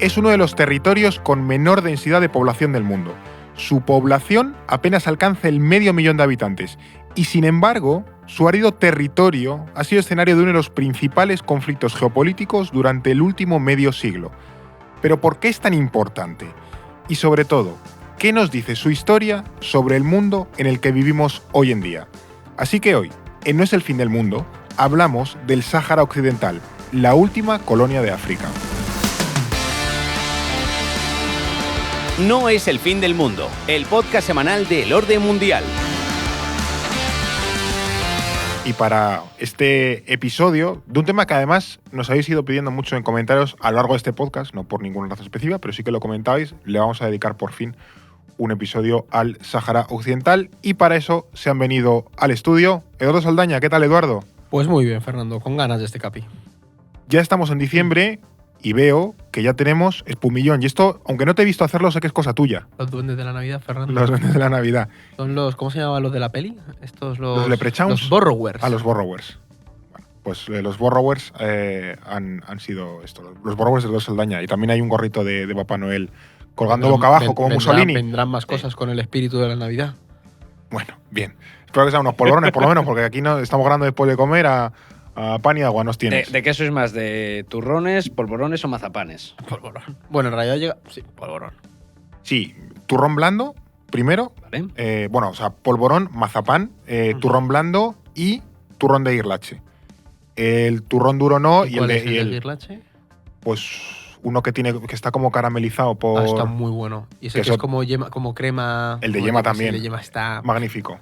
Es uno de los territorios con menor densidad de población del mundo. Su población apenas alcanza el 500.000 de habitantes y, sin embargo, su árido territorio ha sido escenario de uno de los principales conflictos geopolíticos durante el último medio siglo. Pero ¿por qué es tan importante? Y sobre todo, ¿qué nos dice su historia sobre el mundo en el que vivimos hoy en día? Así que hoy, en No es el fin del mundo, hablamos del Sáhara Occidental, la última colonia de África. No es el fin del mundo, el podcast semanal del Orden Mundial. Y para este episodio, de un tema que además nos habéis ido pidiendo mucho en comentarios a lo largo de este podcast, no por ninguna razón específica, pero sí que lo comentabais, le vamos a dedicar por fin un episodio al Sáhara Occidental y para eso se han venido al estudio Eduardo Saldaña. ¿Qué tal, Eduardo? Pues muy bien, Fernando, con ganas de este capi. Ya estamos en diciembre y veo que ya tenemos espumillón. Y esto, aunque no te he visto hacerlo, sé que es cosa tuya. Los duendes de la Navidad, Fernando. Los duendes de la Navidad. Son los, ¿cómo se llamaban los de la peli? Estos los Leprechauns. Los Borrowers. A los Borrowers. Bueno, pues los Borrowers han sido esto, los Borrowers de Eduardo Saldaña. Y también hay un gorrito de Papá Noel colgando boca abajo como Mussolini. Vendrán más cosas con el espíritu de la Navidad. Bueno, bien. Espero que sean unos polvorones, por lo menos, porque aquí no estamos hablando después de comer a pan y agua nos tienes. ¿De qué sois más? ¿De turrones, polvorones o mazapanes? Polvorón. Bueno, en realidad llega… Sí, polvorón. Sí, turrón blando, primero. Vale. Bueno, o sea, polvorón, mazapán, turrón blando y turrón de guirlache. El turrón duro no. ¿Y cuál es el de guirlache? Pues uno que está como caramelizado por… está muy bueno. Y ese que es como, yema, como crema… El de yema también. El de yema está… magnífico.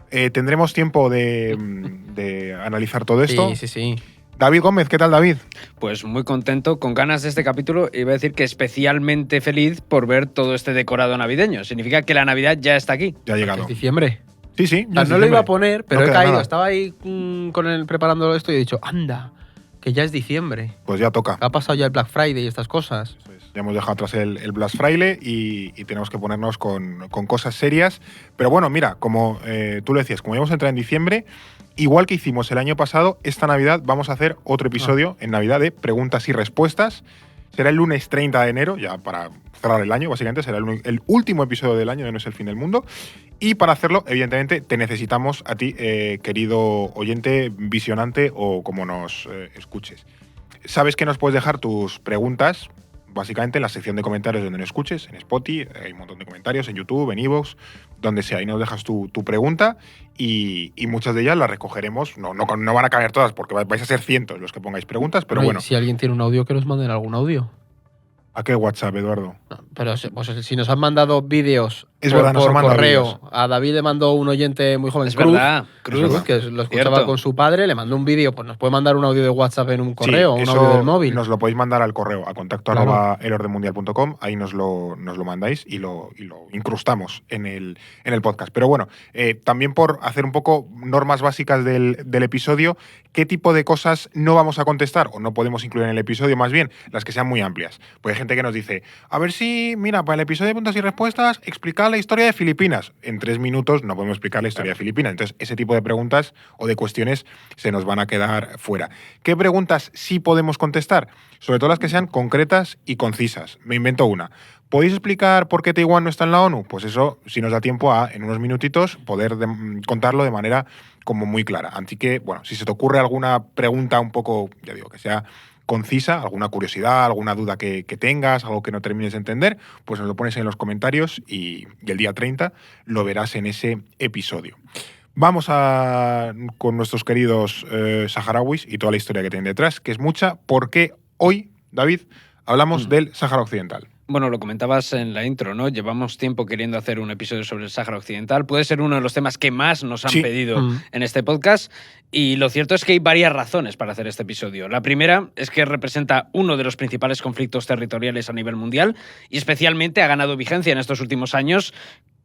Tendremos tiempo de analizar todo esto. Sí. David Gómez, ¿qué tal, David? Pues muy contento, con ganas de este capítulo. Iba a decir que especialmente feliz por ver todo este decorado navideño. Significa que la Navidad ya está aquí. Ya ha llegado. ¿Es diciembre? Sí. No lo iba a poner, pero no he caído. Nada. Estaba ahí preparando esto y he dicho, anda, que ya es diciembre. Pues ya toca. Ha pasado ya el Black Friday y estas cosas. Eso es. Ya hemos dejado atrás el Black Friday y tenemos que ponernos con cosas serias. Pero bueno, mira, como tú lo decías, como ya vamos a entrar en diciembre, igual que hicimos el año pasado, esta Navidad vamos a hacer otro episodio en Navidad de preguntas y respuestas. Será el lunes 30 de enero, ya para cerrar el año, básicamente. Será el último episodio del año de No es el fin del mundo. Y para hacerlo, evidentemente, te necesitamos a ti, querido oyente, visionante o como nos escuches. Sabes que nos puedes dejar tus preguntas básicamente en la sección de comentarios donde nos escuches, en Spotify, hay un montón de comentarios, en YouTube, en iVoox, donde sea, ahí nos dejas tu pregunta y muchas de ellas las recogeremos. No van a caber todas porque vais a ser cientos los que pongáis preguntas, pero bueno. Si alguien tiene un audio, que nos manden algún audio. ¿A qué WhatsApp, Eduardo? No, pero pues, si nos han mandado vídeos por correo, vídeos. a David le mandó un oyente muy joven, Es verdad, Cruz, que lo escuchaba Cierto. con su padre, le mandó un vídeo, pues nos puede mandar un audio de WhatsApp en un correo, Sí, un eso audio del móvil. Nos lo podéis mandar al correo, a contacto Claro. @elordenmundial.com, ahí nos lo mandáis y lo incrustamos en el podcast. Pero bueno, también por hacer un poco normas básicas del episodio, ¿qué tipo de cosas no vamos a contestar o no podemos incluir en el episodio? Más bien, las que sean muy amplias. Pues hay gente que nos dice, a ver si, mira, para el episodio de preguntas y respuestas, explicar la historia de Filipinas. En 3 minutos no podemos explicar la historia de Filipinas. Entonces, ese tipo de preguntas o de cuestiones se nos van a quedar fuera. ¿Qué preguntas sí podemos contestar? Sobre todo las que sean concretas y concisas. Me invento una. ¿Podéis explicar por qué Taiwán no está en la ONU? Pues eso, si nos da tiempo a, en unos minutitos, poder contarlo de manera como muy clara. Así que, bueno, si se te ocurre alguna pregunta un poco, ya digo, que sea concisa, alguna curiosidad, alguna duda que tengas, algo que no termines de entender, pues nos lo pones en los comentarios y el día 30 lo verás en ese episodio. Vamos con nuestros queridos saharauis y toda la historia que tienen detrás, que es mucha, porque hoy, David, hablamos del Sáhara Occidental. Bueno, lo comentabas en la intro, ¿no? Llevamos tiempo queriendo hacer un episodio sobre el Sáhara Occidental. Puede ser uno de los temas que más nos han pedido en este podcast. Y lo cierto es que hay varias razones para hacer este episodio. La primera es que representa uno de los principales conflictos territoriales a nivel mundial y especialmente ha ganado vigencia en estos últimos años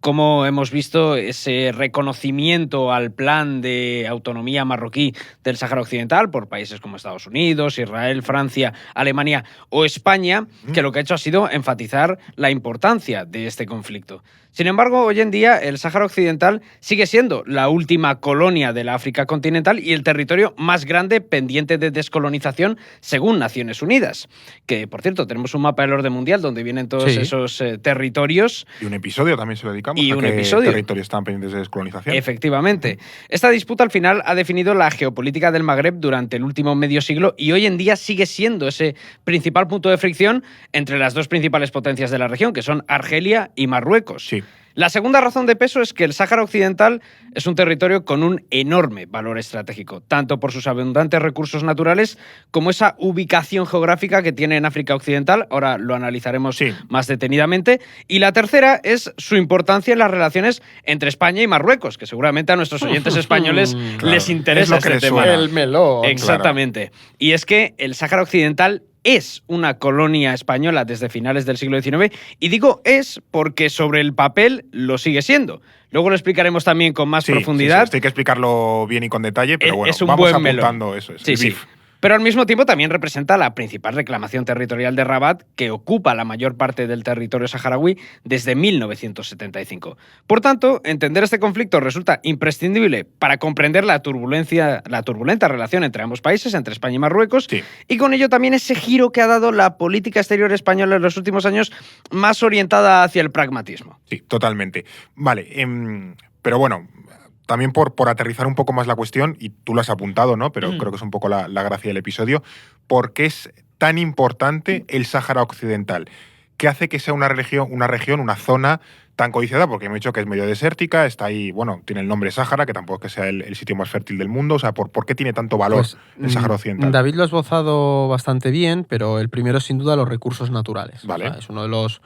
cómo hemos visto ese reconocimiento al plan de autonomía marroquí del Sáhara Occidental por países como Estados Unidos, Israel, Francia, Alemania o España, que lo que ha hecho ha sido enfatizar la importancia de este conflicto. Sin embargo, hoy en día el Sáhara Occidental sigue siendo la última colonia de la África continental y el territorio más grande pendiente de descolonización según Naciones Unidas. Que, por cierto, tenemos un mapa del orden mundial donde vienen todos esos territorios. Y un episodio también se lo dedicamos y a un qué episodio. territorios están pendientes de descolonización. Efectivamente. Esta disputa al final ha definido la geopolítica del Magreb durante el último medio siglo y hoy en día sigue siendo ese principal punto de fricción entre las dos principales potencias de la región, que son Argelia y Marruecos. Sí. La segunda razón de peso es que el Sáhara Occidental es un territorio con un enorme valor estratégico, tanto por sus abundantes recursos naturales como esa ubicación geográfica que tiene en África Occidental. Ahora lo analizaremos más detenidamente. Y la tercera es su importancia en las relaciones entre España y Marruecos, que seguramente a nuestros oyentes españoles les interesa este tema. El melón. Exactamente. Claro. Y es que el Sáhara Occidental es una colonia española desde finales del siglo XIX, y digo es porque sobre el papel lo sigue siendo. Luego lo explicaremos también con más profundidad. Esto hay que explicarlo bien y con detalle, pero bueno, es un vamos buen apuntando melón. Eso. Sí. Pero al mismo tiempo también representa la principal reclamación territorial de Rabat, que ocupa la mayor parte del territorio saharaui desde 1975. Por tanto, entender este conflicto resulta imprescindible para comprender la turbulenta relación entre ambos países, entre España y Marruecos, y con ello también ese giro que ha dado la política exterior española en los últimos años, más orientada hacia el pragmatismo. Sí, totalmente. Vale, pero bueno, también por aterrizar un poco más la cuestión, y tú lo has apuntado, ¿no? Pero creo que es un poco la gracia del episodio. ¿Por qué es tan importante el Sáhara Occidental? ¿Qué hace que sea una región, una zona tan codiciada? Porque me he dicho que es medio desértica, está ahí, bueno, tiene el nombre Sáhara, que tampoco es que sea el sitio más fértil del mundo. O sea, ¿por qué tiene tanto valor el Sáhara Occidental? David lo ha esbozado bastante bien, pero el primero es sin duda los recursos naturales. Vale. O sea, es uno de los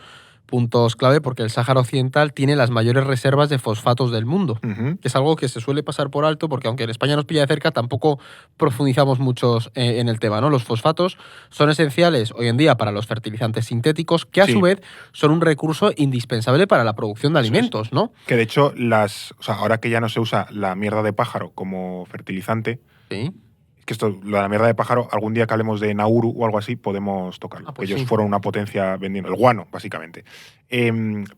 puntos clave porque el Sáhara Occidental tiene las mayores reservas de fosfatos del mundo, que es algo que se suele pasar por alto porque aunque en España nos pilla de cerca, tampoco profundizamos mucho en el tema, ¿no? Los fosfatos son esenciales hoy en día para los fertilizantes sintéticos, que a su vez son un recurso indispensable para la producción de alimentos, ¿no? Que de hecho, ahora que ya no se usa la mierda de pájaro como fertilizante, que esto, lo de la mierda de pájaro, algún día que hablemos de Nauru o algo así, podemos tocarlo. Pues ellos fueron una potencia vendiendo el guano, básicamente.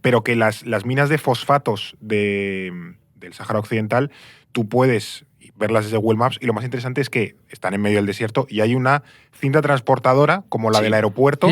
Pero que las minas de fosfatos del Sáhara Occidental, tú puedes verlas desde Google Maps, y lo más interesante es que están en medio del desierto y hay una cinta transportadora, como la del aeropuerto,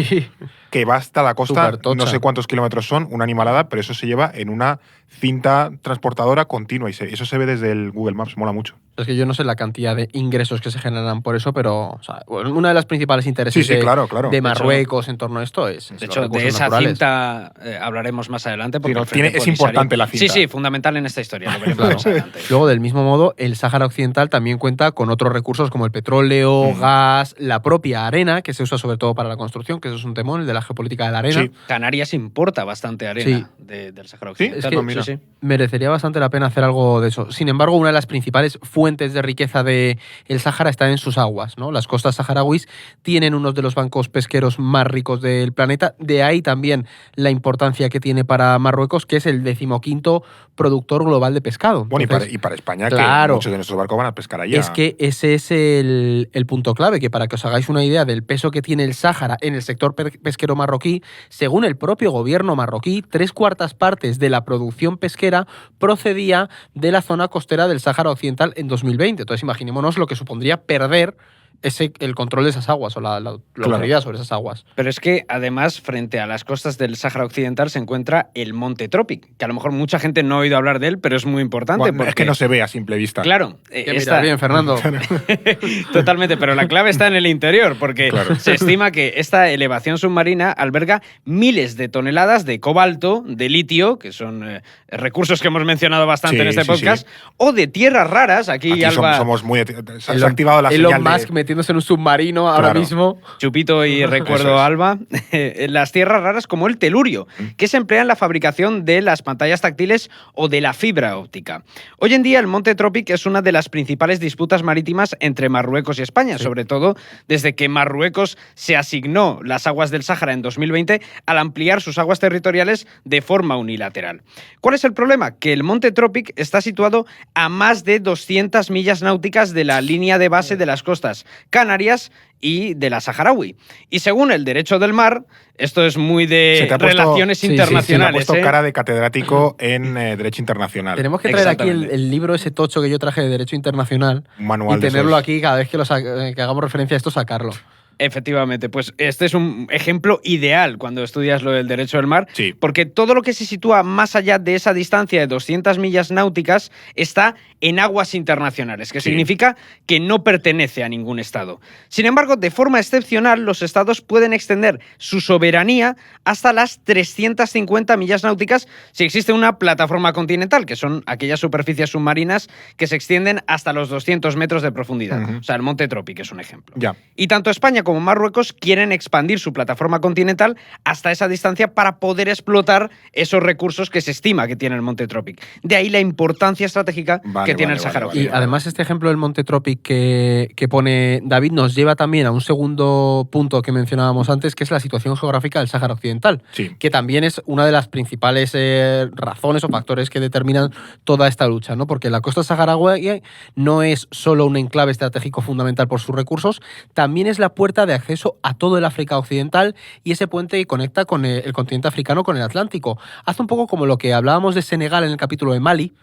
que va hasta la costa, no sé cuántos kilómetros son, una animalada, pero eso se lleva en una cinta transportadora continua y eso se ve desde el Google Maps, mola mucho. Es que yo no sé la cantidad de ingresos que se generan por eso, pero o sea, una de las principales intereses claro. de Marruecos en torno a esto es de hecho, de esa naturales. cinta hablaremos más adelante. Porque es importante la cinta. Sí, fundamental en esta historia. Lo veremos más adelante. Luego, del mismo modo, el Sáhara Occidental también cuenta con otros recursos como el petróleo, gas, la propia arena, que se usa sobre todo para la construcción, que eso es un temón, el de la geopolítica de la arena. Sí. Canarias importa bastante arena del Sáhara Occidental. Es que merecería bastante la pena hacer algo de eso. Sin embargo, una de las principales fuentes de riqueza del Sáhara está en sus aguas, ¿no? Las costas saharauis tienen uno de los bancos pesqueros más ricos del planeta. De ahí también la importancia que tiene para Marruecos, que es el 15º productor global de pescado. Bueno, entonces, y para España, que muchos de nuestros barcos van a pescar allá. Es que ese es el punto clave, que para que os hagáis una idea del peso que tiene el Sáhara en el sector pesquero marroquí, según el propio gobierno marroquí, 3/4 partes de la producción pesquera procedía de la zona costera del Sáhara Occidental en 2020. Entonces, imaginémonos lo que supondría perder el control de esas aguas o la autoridad sobre esas aguas. Pero es que, además, frente a las costas del Sáhara Occidental se encuentra el Monte Tropic, que a lo mejor mucha gente no ha oído hablar de él, pero es muy importante. Bueno, porque, es que no se ve a simple vista. Claro. Está bien, Fernando. Totalmente, pero la clave está en el interior, porque se estima que esta elevación submarina alberga miles de toneladas de cobalto, de litio, que son recursos que hemos mencionado bastante en este podcast, o de tierras raras. Aquí Alba, somos muy... Se ha activado la señal Elon Musk metiéndose en un submarino ahora mismo. Chupito y recuerdo Alba. Las tierras raras como el telurio, que se emplea en la fabricación de las pantallas táctiles o de la fibra óptica. Hoy en día el Monte Tropic es una de las principales disputas marítimas entre Marruecos y España, sobre todo desde que Marruecos se asignó las aguas del Sáhara en 2020 al ampliar sus aguas territoriales de forma unilateral. ¿Cuál es el problema? Que el Monte Tropic está situado a más de 200 millas náuticas de la línea de base de las costas canarias y de la saharaui. Y según el derecho del mar, esto es muy de relaciones internacionales. Se te ha puesto cara de catedrático en Derecho Internacional. Tenemos que traer aquí el libro ese tocho que yo traje de Derecho Internacional manual y tenerlo aquí cada vez que hagamos referencia a esto, sacarlo. Efectivamente, pues este es un ejemplo ideal cuando estudias lo del derecho del mar, sí, porque todo lo que se sitúa más allá de esa distancia de 200 millas náuticas está en aguas internacionales, que significa que no pertenece a ningún estado. Sin embargo, de forma excepcional, los estados pueden extender su soberanía hasta las 350 millas náuticas si existe una plataforma continental, que son aquellas superficies submarinas que se extienden hasta los 200 metros de profundidad. O sea, el Monte Tropic es un ejemplo. Y tanto España como Marruecos quieren expandir su plataforma continental hasta esa distancia para poder explotar esos recursos que se estima que tiene el Monte Tropic. De ahí la importancia estratégica que tiene el Sáhara Occidental. Y además este ejemplo del Monte Tropic que pone David nos lleva también a un segundo punto que mencionábamos antes, que es la situación geográfica del Sáhara Occidental, que también es una de las principales razones o factores que determinan toda esta lucha, ¿no? Porque la costa saharaui no es solo un enclave estratégico fundamental por sus recursos, también es la puerta de acceso a todo el África Occidental y ese puente que conecta con el continente africano con el Atlántico. Hace un poco como lo que hablábamos de Senegal en el capítulo de Mali,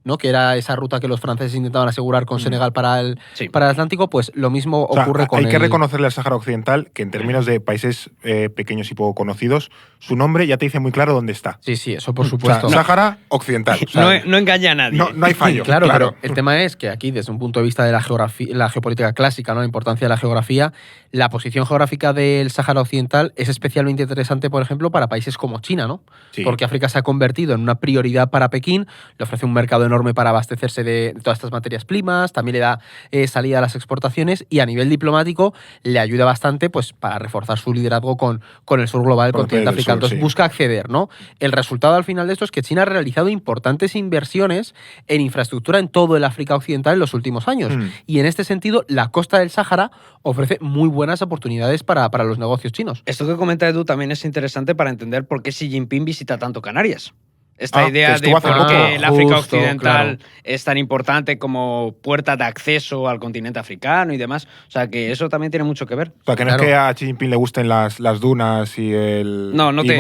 ¿no? Que era esa ruta que los franceses intentaban asegurar con Senegal para el Atlántico, pues lo mismo ocurre con Hay que reconocerle al Sáhara Occidental que en términos de países pequeños y poco conocidos, su nombre ya te dice muy claro dónde está. Sí, eso por supuesto. Sáhara Occidental. No engaña a nadie. No hay fallo. Claro, pero el tema es que aquí, desde un punto de vista de la geopolítica clásica, ¿no? La importancia de la geografía, la posición geográfica del Sáhara Occidental es especialmente interesante, por ejemplo, para países como China, ¿no? Porque África se ha convertido en una prioridad para Pekín, le ofrece un mercado enorme para abastecerse de todas estas materias primas, también le da salida a las exportaciones y a nivel diplomático le ayuda bastante pues, para reforzar su liderazgo con el sur global del continente africano. Entonces busca acceder, ¿no? El resultado al final de esto es que China ha realizado importantes inversiones en infraestructura en todo el África Occidental en los últimos años. Y en este sentido, la costa del Sáhara ofrece muy buenas oportunidades para los negocios chinos. Esto que comenta Edu también es interesante para entender por qué Xi Jinping visita tanto Canarias. Esta idea de por qué el África Occidental es tan importante como puerta de acceso al continente africano y demás. O sea, que eso también tiene mucho que ver. O sea, que no es que a Xi Jinping le gusten las dunas y el...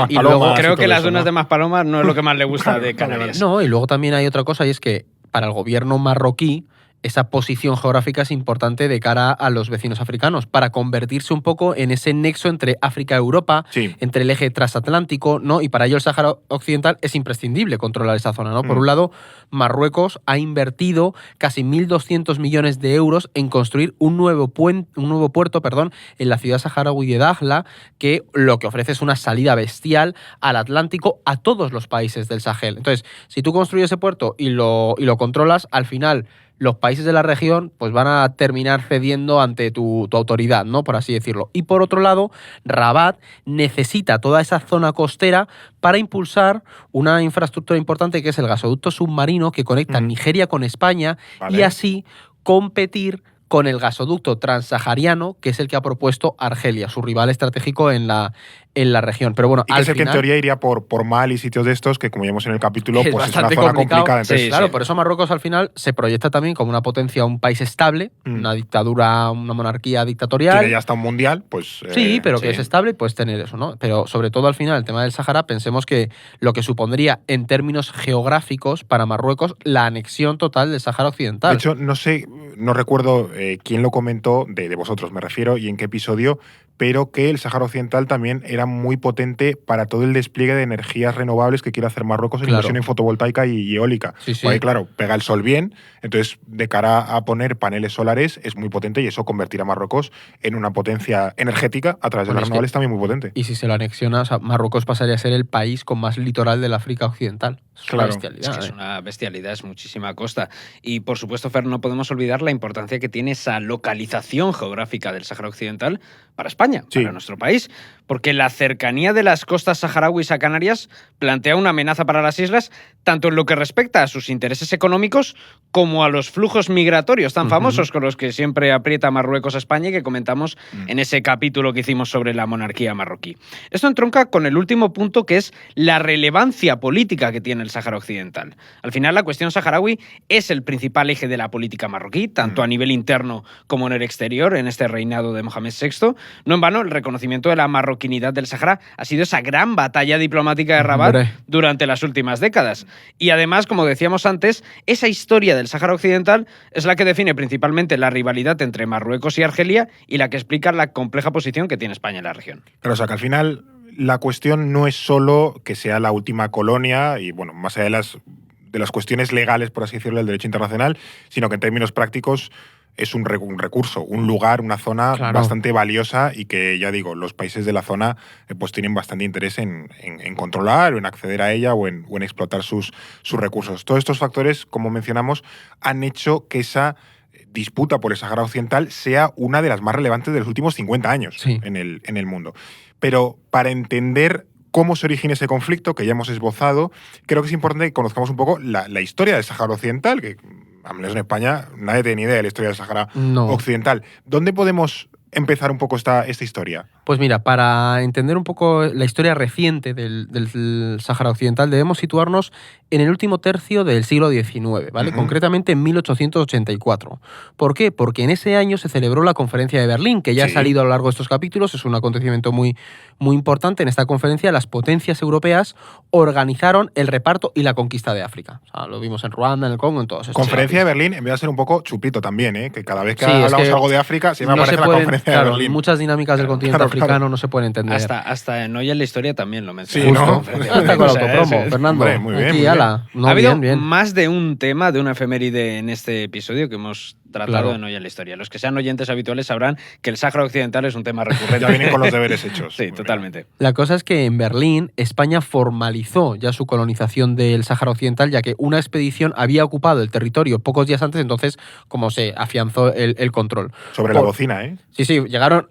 Y luego creo que las dunas de Maspalomas no es lo que más le gusta de Canarias. No, y luego también hay otra cosa, y es que para el gobierno marroquí esa posición geográfica es importante de cara a los vecinos africanos, para convertirse un poco en ese nexo entre África y Europa, entre el eje transatlántico, ¿no? Y para ello el Sáhara Occidental es imprescindible controlar esa zona, ¿no? Por un lado, Marruecos ha invertido casi 1.200 millones de euros en construir un nuevo puerto en la ciudad saharaui de Dakhla, que lo que ofrece es una salida bestial al Atlántico a todos los países del Sahel. Entonces, si tú construyes ese puerto y lo controlas, al final los países de la región pues van a terminar cediendo ante tu autoridad, ¿no? Por así decirlo. Y por otro lado, Rabat necesita toda esa zona costera para impulsar una infraestructura importante que es el gasoducto submarino que conecta Nigeria con España y así competir con el gasoducto transsahariano, que es el que ha propuesto Argelia, su rival estratégico en la región. Pero bueno, y que es el que en teoría iría por Mali y sitios de estos, que como vimos en el capítulo, pues es una zona complicada. Entonces, claro, por eso Marruecos al final se proyecta también como una potencia, un país estable, una dictadura, una monarquía dictatorial. Tiene ya hasta un mundial, pues... Sí, pero que es estable y puedes tener eso, ¿no? Pero sobre todo al final, el tema del Sáhara, pensemos que lo que supondría en términos geográficos para Marruecos la anexión total del Sáhara Occidental. De hecho, no recuerdo quién lo comentó, de vosotros me refiero, y en qué episodio, pero que el Sáhara Occidental también era muy potente para todo el despliegue de energías renovables que quiere hacer Marruecos en inversión en fotovoltaica y eólica. Sí. Porque, claro, pega el sol bien, entonces de cara a poner paneles solares es muy potente y eso convertirá a Marruecos en una potencia energética a través de las renovables también muy potente. Y si se lo anexiona, o sea, Marruecos pasaría a ser el país con más litoral del África Occidental. Es una bestialidad. Es una bestialidad, es muchísima costa. Y por supuesto, Fer, no podemos olvidar la importancia que tiene esa localización geográfica del Sáhara Occidental para España, para nuestro país, porque la cercanía de las costas saharauis a Canarias plantea una amenaza para las islas, tanto en lo que respecta a sus intereses económicos como a los flujos migratorios tan famosos con los que siempre aprieta Marruecos a España y que comentamos en ese capítulo que hicimos sobre la monarquía marroquí. Esto entronca con el último punto, que es la relevancia política que tiene el Sáhara Occidental. Al final, la cuestión saharaui es el principal eje de la política marroquí, tanto a nivel interno como en el exterior, en este reinado de Mohamed VI. No en vano, el reconocimiento de la marroquinidad del Sáhara ha sido esa gran batalla diplomática de Rabat durante las últimas décadas. Y además, como decíamos antes, esa historia del Sáhara Occidental es la que define principalmente la rivalidad entre Marruecos y Argelia y la que explica la compleja posición que tiene España en la región. Pero, o sea, que al final la cuestión no es solo que sea la última colonia y, bueno, más allá de las cuestiones legales, por así decirlo, del derecho internacional, sino que en términos prácticos es un recurso, un lugar, una zona bastante valiosa y que, ya digo, los países de la zona pues tienen bastante interés en controlar o en acceder a ella o en explotar sus recursos. Todos estos factores, como mencionamos, han hecho que esa disputa por el Sáhara Occidental sea una de las más relevantes de los últimos 50 años en el mundo. Pero para entender cómo se origina ese conflicto, que ya hemos esbozado, creo que es importante que conozcamos un poco la historia del Sáhara Occidental, que al menos en España nadie tiene ni idea de la historia del Sáhara Occidental. ¿Dónde podemos empezar un poco esta historia? Pues mira, para entender un poco la historia reciente del Sáhara Occidental debemos situarnos en el último tercio del siglo XIX, ¿vale? Concretamente en 1884. ¿Por qué? Porque en ese año se celebró la Conferencia de Berlín, que ya ha salido a lo largo de estos capítulos, es un acontecimiento muy, muy importante. En esta conferencia las potencias europeas organizaron el reparto y la conquista de África. O sea, lo vimos en Ruanda, en el Congo, en todos estos Conferencia de Berlín, en vez de ser un poco chupito también, ¿eh? Que cada vez que hablamos algo de África siempre aparece la Conferencia de Berlín. Muchas dinámicas del continente africano no se pueden entender. Hasta en Hoy en la Historia también lo mencioné. Sí, ¿no? Hasta con la autopromo, Fernando. Hombre, muy bien, aquí, muy bien. No, ha habido bien. más de un tema, de una efeméride en este episodio que hemos tratado en Hoy en la Historia. Los que sean oyentes habituales sabrán que el Sáhara Occidental es un tema recurrente. Ya vienen con los deberes hechos. Sí, totalmente. La cosa es que en Berlín, España formalizó ya su colonización del Sáhara Occidental, ya que una expedición había ocupado el territorio pocos días antes, entonces como se afianzó el control. Sobre la bocina, ¿eh? Sí, llegaron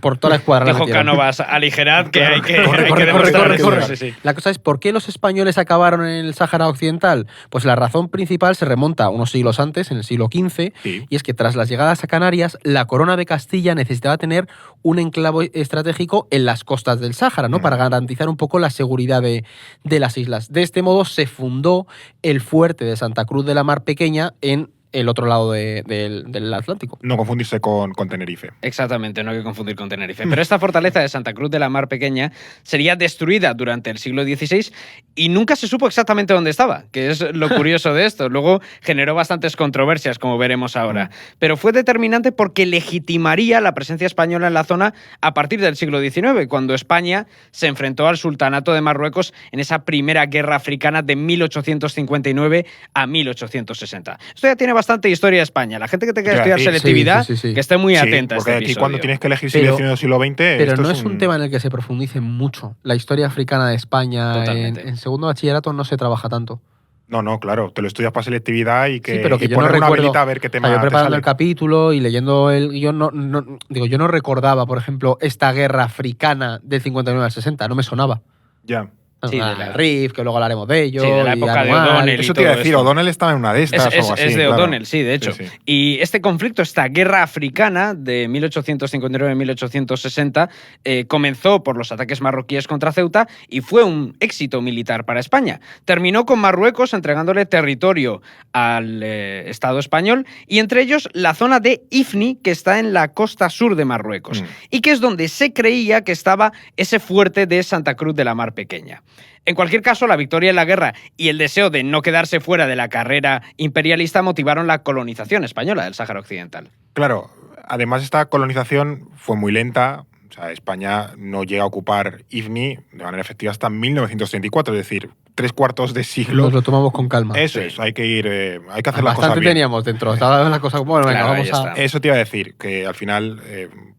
por toda la escuadra. Dijo Cánovas, aligerad que hay que corre. Sí. La cosa es, ¿por qué los españoles acabaron en el Sáhara Occidental? Pues la razón principal se remonta a unos siglos antes, en el siglo XV, y es que tras las llegadas a Canarias, la corona de Castilla necesitaba tener un enclave estratégico en las costas del Sáhara, ¿no? Para garantizar un poco la seguridad de las islas. De este modo se fundó el fuerte de Santa Cruz de la Mar Pequeña en el otro lado del Atlántico. No confundirse con Tenerife. Exactamente, no hay que confundir con Tenerife. Pero esta fortaleza de Santa Cruz de la Mar Pequeña sería destruida durante el siglo XVI y nunca se supo exactamente dónde estaba, que es lo curioso de esto. Luego generó bastantes controversias, como veremos ahora. Pero fue determinante porque legitimaría la presencia española en la zona a partir del siglo XIX, cuando España se enfrentó al sultanato de Marruecos en esa primera guerra africana de 1859 a 1860. Esto ya tiene bastante historia de España. La gente que te quiera estudiar selectividad, que esté muy atenta a este porque aquí episodio. Cuando tienes que elegir si XIX o siglo XX... Pero no es un tema en el que se profundice mucho. La historia africana de España en segundo bachillerato no se trabaja tanto. No, claro. Te lo estudias para selectividad y que, pero que yo poner no una recuerdo, velita a ver qué tema yo preparando te sale. el capítulo y leyendo el guión, yo no recordaba, por ejemplo, esta guerra africana del 59 al 60. No me sonaba. Ya. Sí, el Riff, que luego hablaremos de ello. Sí, de la época de O'Donnell. Eso te iba a decir, O'Donnell estaba en una de estas o algo así. Es de claro. O'Donnell, sí, de hecho. Sí. Y este conflicto, esta guerra africana de 1859-1860, comenzó por los ataques marroquíes contra Ceuta y fue un éxito militar para España. Terminó con Marruecos entregándole territorio al Estado español y entre ellos la zona de Ifni, que está en la costa sur de Marruecos y que es donde se creía que estaba ese fuerte de Santa Cruz de la Mar Pequeña. En cualquier caso, la victoria en la guerra y el deseo de no quedarse fuera de la carrera imperialista motivaron la colonización española del Sáhara Occidental. Claro, además esta colonización fue muy lenta. O sea, España no llega a ocupar Ifni de manera efectiva hasta 1934, es decir, 3/4 de siglo. Nos lo tomamos con calma. Eso es, hay que hacer las cosas Bastante bien. teníamos dentro. Estaba la cosa como, bueno, venga, Claro, vamos ahí a... está. Eso te iba a decir, que al final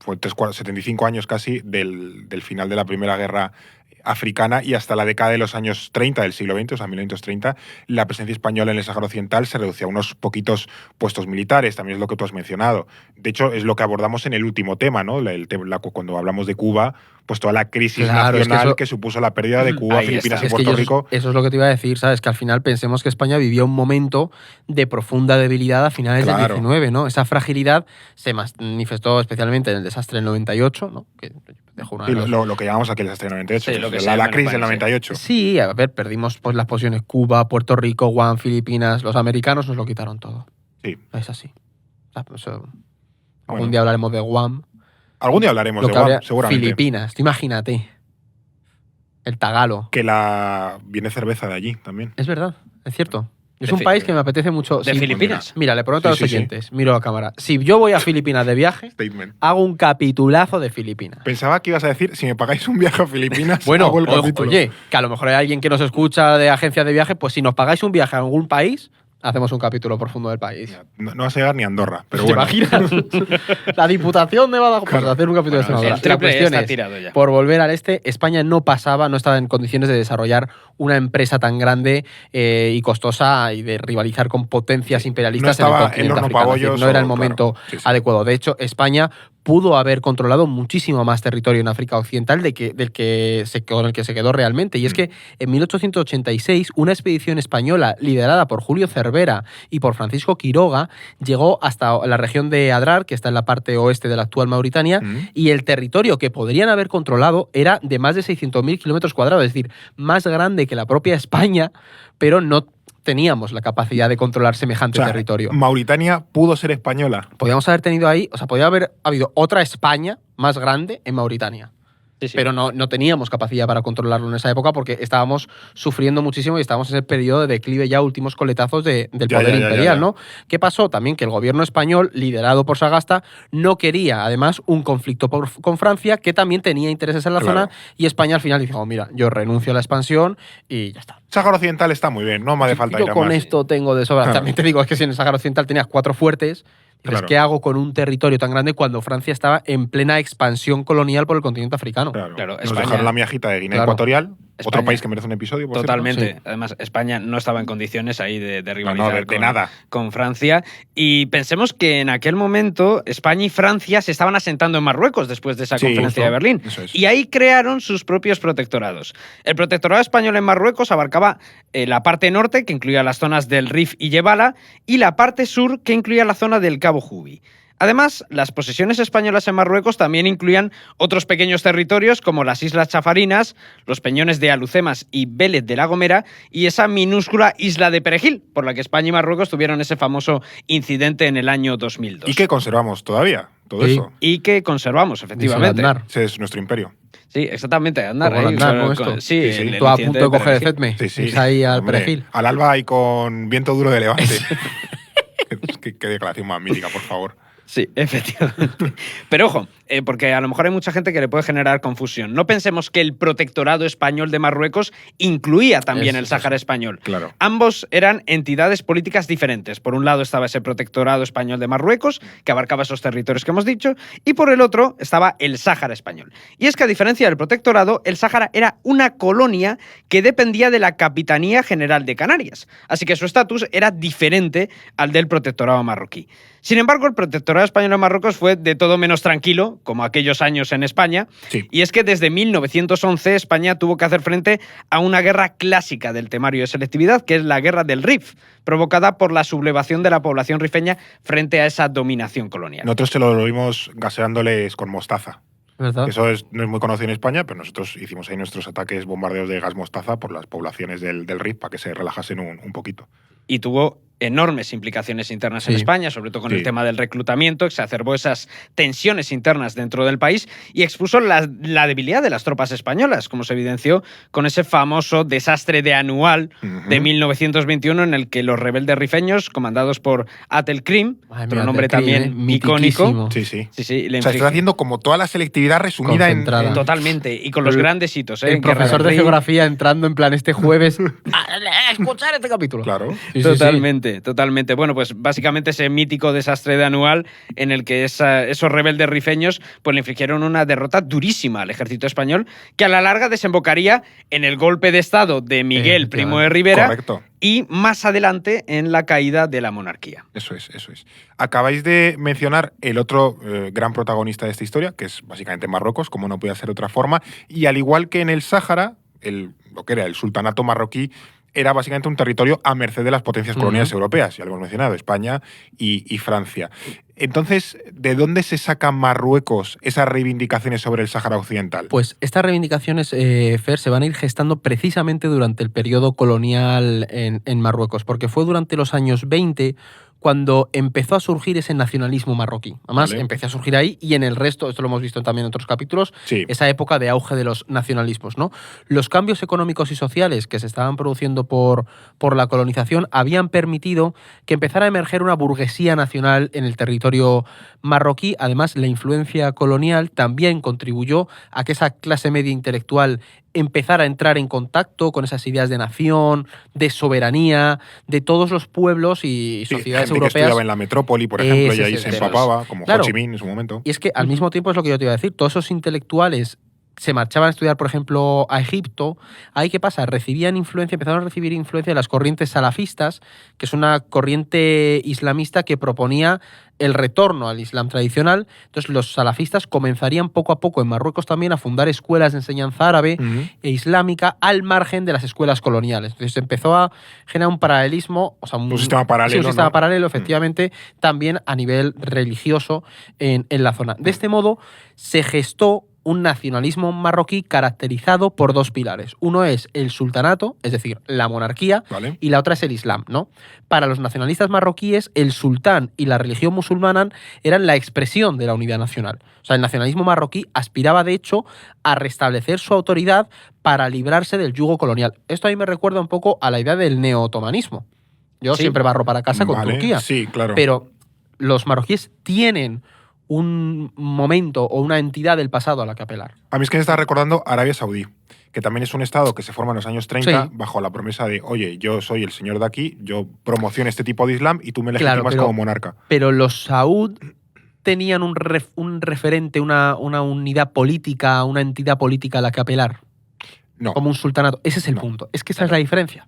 fue 75 años casi del final de la Primera Guerra Africana y hasta la década de los años 30 del siglo XX, o sea, 1930, la presencia española en el Sáhara Occidental se reducía a unos poquitos puestos militares, también es lo que tú has mencionado. De hecho, es lo que abordamos en el último tema, ¿no? Cuando hablamos de Cuba, pues toda la crisis Claro, nacional es que que supuso la pérdida de Cuba, Ahí Filipinas está. y Es que Puerto Rico. eso es lo que te iba a decir, ¿sabes? Que al final pensemos que España vivió un momento de profunda debilidad a finales Claro. del 19, ¿no? Esa fragilidad se manifestó especialmente en el desastre del 98, ¿no? Que dejó una de Sí, las- lo que llamamos aquí el desastre del 98, Sí, lo que se la llama en crisis del España, sí. 98. Sí, a ver, perdimos pues las posiciones Cuba, Puerto Rico, Guam, Filipinas. Los americanos nos lo quitaron todo. Sí. Es así. O sea, pues, algún Bueno. día hablaremos de Guam. Algún día hablaremos Lo de que Guam, habría- seguramente. Filipinas, tú imagínate. El tagalo. Que viene cerveza de allí también. Es verdad, es cierto. Es De un país que me apetece mucho. ¿De Sí, Filipinas? Mira, le pregunto a los Sí, sí, sí. oyentes, miro a cámara. Si yo voy a Filipinas de viaje, Statement. hago un capitulazo de Filipinas. Pensaba que ibas a decir, si me pagáis un viaje a Filipinas, Bueno, hago el ojo, capítulo. oye, que a lo mejor hay alguien que nos escucha de agencias de viaje, pues si nos pagáis un viaje a algún país, hacemos un capítulo profundo del país. No vas a llegar ni a Andorra, pero ¿Te bueno. imaginas? La Diputación de Badajoz, Claro. hacer un capítulo Bueno, de El Extremadura. La triple ya cuestión está es, tirado ya. por volver al España no estaba en condiciones de desarrollar una empresa tan grande y costosa y de rivalizar con potencias imperialistas No estaba en el continente el horno africano. Es pabollos decir, no era el o- momento claro, sí, sí. adecuado. De hecho, España pudo haber controlado muchísimo más territorio en África Occidental con el que se quedó realmente. Y es que en 1886 una expedición española liderada por Julio Cervera y por Francisco Quiroga llegó hasta la región de Adrar, que está en la parte oeste de la actual Mauritania, y el territorio que podrían haber controlado era de más de 600.000 kilómetros cuadrados, es decir, más grande que la propia España, pero no teníamos la capacidad de controlar semejante O sea, territorio. Mauritania pudo ser española. Podríamos haber tenido ahí, o sea, podría haber habido otra España más grande en Mauritania. Sí, sí. Pero no teníamos capacidad para controlarlo en esa época porque estábamos sufriendo muchísimo y estábamos en el periodo de declive ya, últimos coletazos del poder imperial, ¿no? ¿Qué pasó? También que el gobierno español, liderado por Sagasta, no quería, además, un conflicto con Francia, que también tenía intereses en la Claro. zona, y España al final dijo, mira, yo renuncio a la expansión y ya está. Sáhara Occidental está muy bien, no me hace falta ir Yo a con más. esto tengo de sobra. Claro. También te digo, es que si en el Sáhara Occidental tenías 4 fuertes, dices, Claro. ¿qué hago con un territorio tan grande cuando Francia estaba en plena expansión colonial por el continente africano? Claro. Nos España- dejaron la miajita de Guinea Claro. Ecuatorial, otro España- país que merece un episodio, por Totalmente. Sí. Además, España no estaba en condiciones ahí de rivalizar de nada. con Francia. Y pensemos que en aquel momento España y Francia se estaban asentando en Marruecos después de esa Sí, conferencia justo. de Berlín. Eso es. Y ahí crearon sus propios protectorados. El protectorado español en Marruecos abarcaba la parte norte, que incluía las zonas del Rif y Yebala, y la parte sur, que incluía la zona del Cabo Jubi. Además, las posesiones españolas en Marruecos también incluían otros pequeños territorios como las Islas Chafarinas, los peñones de Alucemas y Vélez de la Gomera y esa minúscula isla de Perejil, por la que España y Marruecos tuvieron ese famoso incidente en el año 2002. Y que conservamos todavía, todo Sí. eso. Y que conservamos, efectivamente. Dice el Aznar. Ese es nuestro imperio. Sí, exactamente, Aznar. Como el ahí, Aznar, con- ¿no? con- Esto. sí, Sí, sí. el Tú a incidente punto de coger el Perejil. Fetme. Sí, sí. Es ahí al Hombre, perejil. al alba y con viento duro de levante. qué declaración más mítica, por favor. Sí, efectivamente. Pero ojo, porque a lo mejor hay mucha gente que le puede generar confusión. No pensemos que el protectorado español de Marruecos incluía también Es el Sáhara español. Claro. Ambos eran entidades políticas diferentes. Por un lado estaba ese protectorado español de Marruecos, que abarcaba esos territorios que hemos dicho, y por el otro estaba el Sáhara español. Y es que a diferencia del protectorado, el Sáhara era una colonia que dependía de la Capitanía General de Canarias. Así que su estatus era diferente al del protectorado marroquí. Sin embargo, el protectorado español en Marruecos fue de todo menos tranquilo, como aquellos años en España, Sí. y es que desde 1911 España tuvo que hacer frente a una guerra clásica del temario de selectividad, que es la Guerra del Rif, provocada por la sublevación de la población rifeña frente a esa dominación colonial. Nosotros se lo vimos gaseándoles con mostaza. ¿Verdad? Eso no es muy conocido en España, pero nosotros hicimos ahí nuestros ataques bombardeos de gas mostaza por las poblaciones del Rif para que se relajasen un poquito. Y tuvo enormes implicaciones internas Sí. en España, sobre todo con Sí. el tema del reclutamiento, exacerbó esas tensiones internas dentro del país y expuso la debilidad de las tropas españolas, como se evidenció con ese famoso desastre de Anual de 1921 en el que los rebeldes rifeños, comandados por Atelcrim, Madre otro mía, nombre Atelcrim, también mitiquísimo. icónico. Sí, sí. Sí, sí, le O sea, estás haciendo como toda la selectividad resumida Concentrada. totalmente, y con los El- grandes hitos. El Guerra profesor del de Rhin. geografía entrando en plan este jueves a escuchar este capítulo. Claro. Sí, sí, sí. Totalmente, totalmente. Bueno, pues básicamente ese mítico desastre de Anual en el que esos rebeldes rifeños pues le infligieron una derrota durísima al ejército español que a la larga desembocaría en el golpe de estado de Miguel Primo de Rivera Correcto. y más adelante en la caída de la monarquía. Eso es, eso es. Acabáis de mencionar el otro gran protagonista de esta historia, que es básicamente Marruecos, como no podía ser de otra forma, y al igual que en el Sáhara, lo que era el sultanato marroquí era básicamente un territorio a merced de las potencias coloniales europeas, ya lo hemos mencionado, España y Francia. Entonces, ¿de dónde se saca Marruecos esas reivindicaciones sobre el Sáhara Occidental? Pues estas reivindicaciones, Fer, se van a ir gestando precisamente durante el periodo colonial en Marruecos, porque fue durante los años 20 cuando empezó a surgir ese nacionalismo marroquí. Además, Vale. empezó a surgir ahí y en el resto, esto lo hemos visto también en otros capítulos, Sí. esa época de auge de los nacionalismos, ¿no? Los cambios económicos y sociales que se estaban produciendo por la colonización habían permitido que empezara a emerger una burguesía nacional en el territorio marroquí. Además, la influencia colonial también contribuyó a que esa clase media intelectual empezara a entrar en contacto con esas ideas de nación, de soberanía, de todos los pueblos y Sí, sociedades gente que europeas. estudiaba en la metrópoli, por ejemplo, y Ese ahí es se el tema. empapaba, como Claro. Ho Chi Minh en su momento. Y es que al mismo tiempo es lo que yo te iba a decir, todos esos intelectuales se marchaban a estudiar, por ejemplo, a Egipto. Ahí, ¿qué pasa? Empezaron a recibir influencia de las corrientes salafistas, que es una corriente islamista que proponía el retorno al Islam tradicional. Entonces, los salafistas comenzarían poco a poco en Marruecos también a fundar escuelas de enseñanza árabe e islámica al margen de las escuelas coloniales. Entonces, se empezó a generar un paralelismo, o sea, Un sistema paralelo, sí, un sistema ¿no? paralelo, efectivamente, también a nivel religioso en la zona. De este modo, se gestó un nacionalismo marroquí caracterizado por dos pilares. Uno es el sultanato, es decir, la monarquía, ¿Vale? y la otra es el Islam, ¿no? Para los nacionalistas marroquíes, el sultán y la religión musulmana eran la expresión de la unidad nacional. O sea, el nacionalismo marroquí aspiraba, de hecho, a restablecer su autoridad para librarse del yugo colonial. Esto a mí me recuerda un poco a la idea del neo-otomanismo. Yo Sí. siempre barro para casa con Vale, Turquía. Sí, claro. Pero los marroquíes tienen un momento o una entidad del pasado a la que apelar. A mí es que me está recordando Arabia Saudí, que también es un estado que se forma en los años 30 Sí. bajo la promesa de, oye, yo soy el señor de aquí, yo promociono este tipo de Islam y tú me Claro, legitimas pero- como monarca. Pero los Saud tenían un referente, una unidad política, una entidad política a la que apelar, No. como un sultanato. Ese es el No. punto. Es que esa es la diferencia.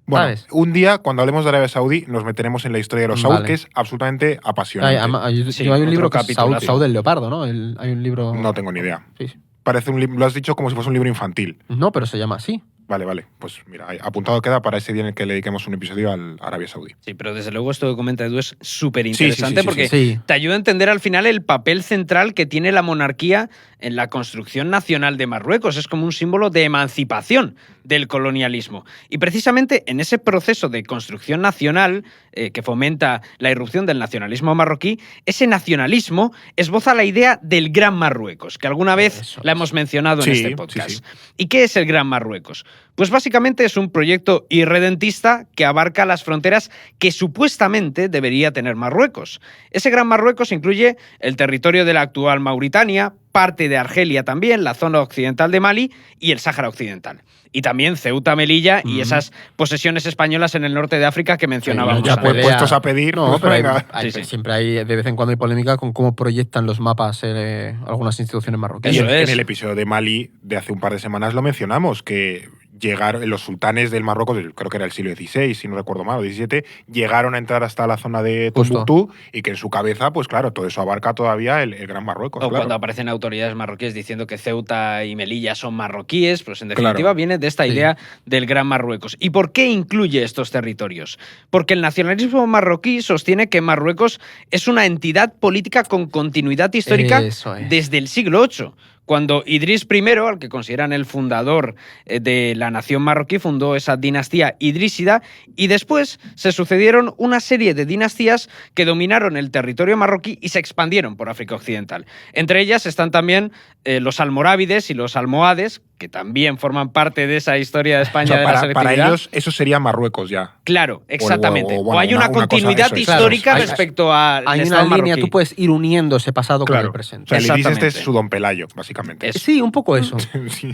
Bueno, ¿sabes? un día, cuando hablemos de Arabia Saudí, nos meteremos en la historia de los Saud, Vale. que es absolutamente apasionante. Hay Sí, un otro libro que es capitulazo. Saud el Leopardo, ¿no? Hay un libro... No tengo ni idea. Sí, sí. Parece lo has dicho como si fuese un libro infantil. No, pero se llama así. Vale, vale. Pues mira, apuntado queda para ese día en el que le dediquemos un episodio al Arabia Saudí. Sí, pero desde luego esto que comenta Edu es súper interesante sí, porque Sí. te ayuda a entender al final el papel central que tiene la monarquía en la construcción nacional de Marruecos. Es como un símbolo de emancipación del colonialismo. Y precisamente en ese proceso de construcción nacional que fomenta la irrupción del nacionalismo marroquí, ese nacionalismo esboza la idea del Gran Marruecos, que alguna vez Eso la hemos mencionado en Sí, este sí, podcast. sí. ¿Y qué es el Gran Marruecos? Pues básicamente es un proyecto irredentista que abarca las fronteras que supuestamente debería tener Marruecos. Ese Gran Marruecos incluye el territorio de la actual Mauritania, parte de Argelia también, la zona occidental de Mali y el Sáhara Occidental. Y también Ceuta, Melilla y esas posesiones españolas en el norte de África que mencionábamos ya antes. pues, puestos a pedir, No, pues pero venga. siempre hay, de vez en cuando hay polémica con cómo proyectan los mapas algunas instituciones marroquíes. Y Eso en es. el episodio de Mali de hace un par de semanas lo mencionamos, que llegaron los sultanes del Marruecos, creo que era el siglo XVI, si no recuerdo mal, o XVII, llegaron a entrar hasta la zona de Justo. Tombuctú y que en su cabeza, pues claro, todo eso abarca todavía el Gran Marruecos. O claro. cuando aparecen autoridades marroquíes diciendo que Ceuta y Melilla son marroquíes, pues en definitiva Claro. viene de esta Sí. idea del Gran Marruecos. ¿Y por qué incluye estos territorios? Porque el nacionalismo marroquí sostiene que Marruecos es una entidad política con continuidad histórica Eso es. desde el siglo VIII, cuando Idris I, al que consideran el fundador de la nación marroquí, fundó esa dinastía idrísida, y después se sucedieron una serie de dinastías que dominaron el territorio marroquí y se expandieron por África Occidental. Entre ellas están también los almorávides y los almohades, que también forman parte de esa historia de España, de la selectividad. Para ellos eso sería Marruecos ya. Claro, exactamente. O hay una continuidad cosa, histórica claro, respecto a hay una línea, tú puedes ir uniendo ese pasado con el presente. O sea, el Idris este es su Don Pelayo, básicamente. Sí, un poco eso.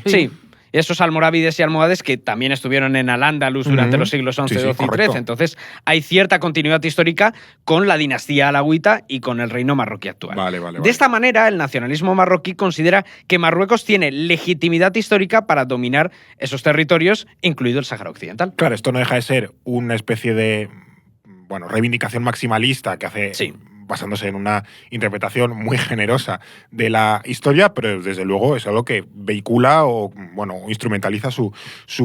Sí. Esos almorávides y almohades que también estuvieron en Al-Ándalus durante los siglos XI, XII y XIII. Entonces, hay cierta continuidad histórica con la dinastía alauita y con el reino marroquí actual. Vale. De esta manera, el nacionalismo marroquí considera que Marruecos tiene legitimidad histórica para dominar esos territorios, incluido el Sáhara Occidental. Claro, esto no deja de ser una especie de reivindicación maximalista que hace... Sí. Basándose en una interpretación muy generosa de la historia, pero desde luego es algo que vehicula o instrumentaliza su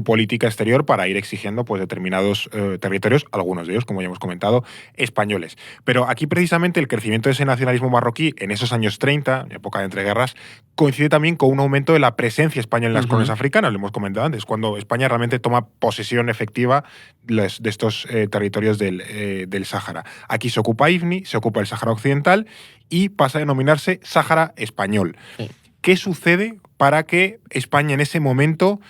política exterior para ir exigiendo pues, determinados territorios, algunos de ellos, como ya hemos comentado, españoles. Pero aquí precisamente el crecimiento de ese nacionalismo marroquí en esos años 30, época de entreguerras, coincide también con un aumento de la presencia española en las colonias africanas, lo hemos comentado antes, cuando España realmente toma posesión efectiva de estos territorios del Sáhara. Aquí se ocupa Ifni, se ocupa el Sáhara Occidental y pasa a denominarse Sáhara Español. Sí. ¿Qué sucede para que España en ese momento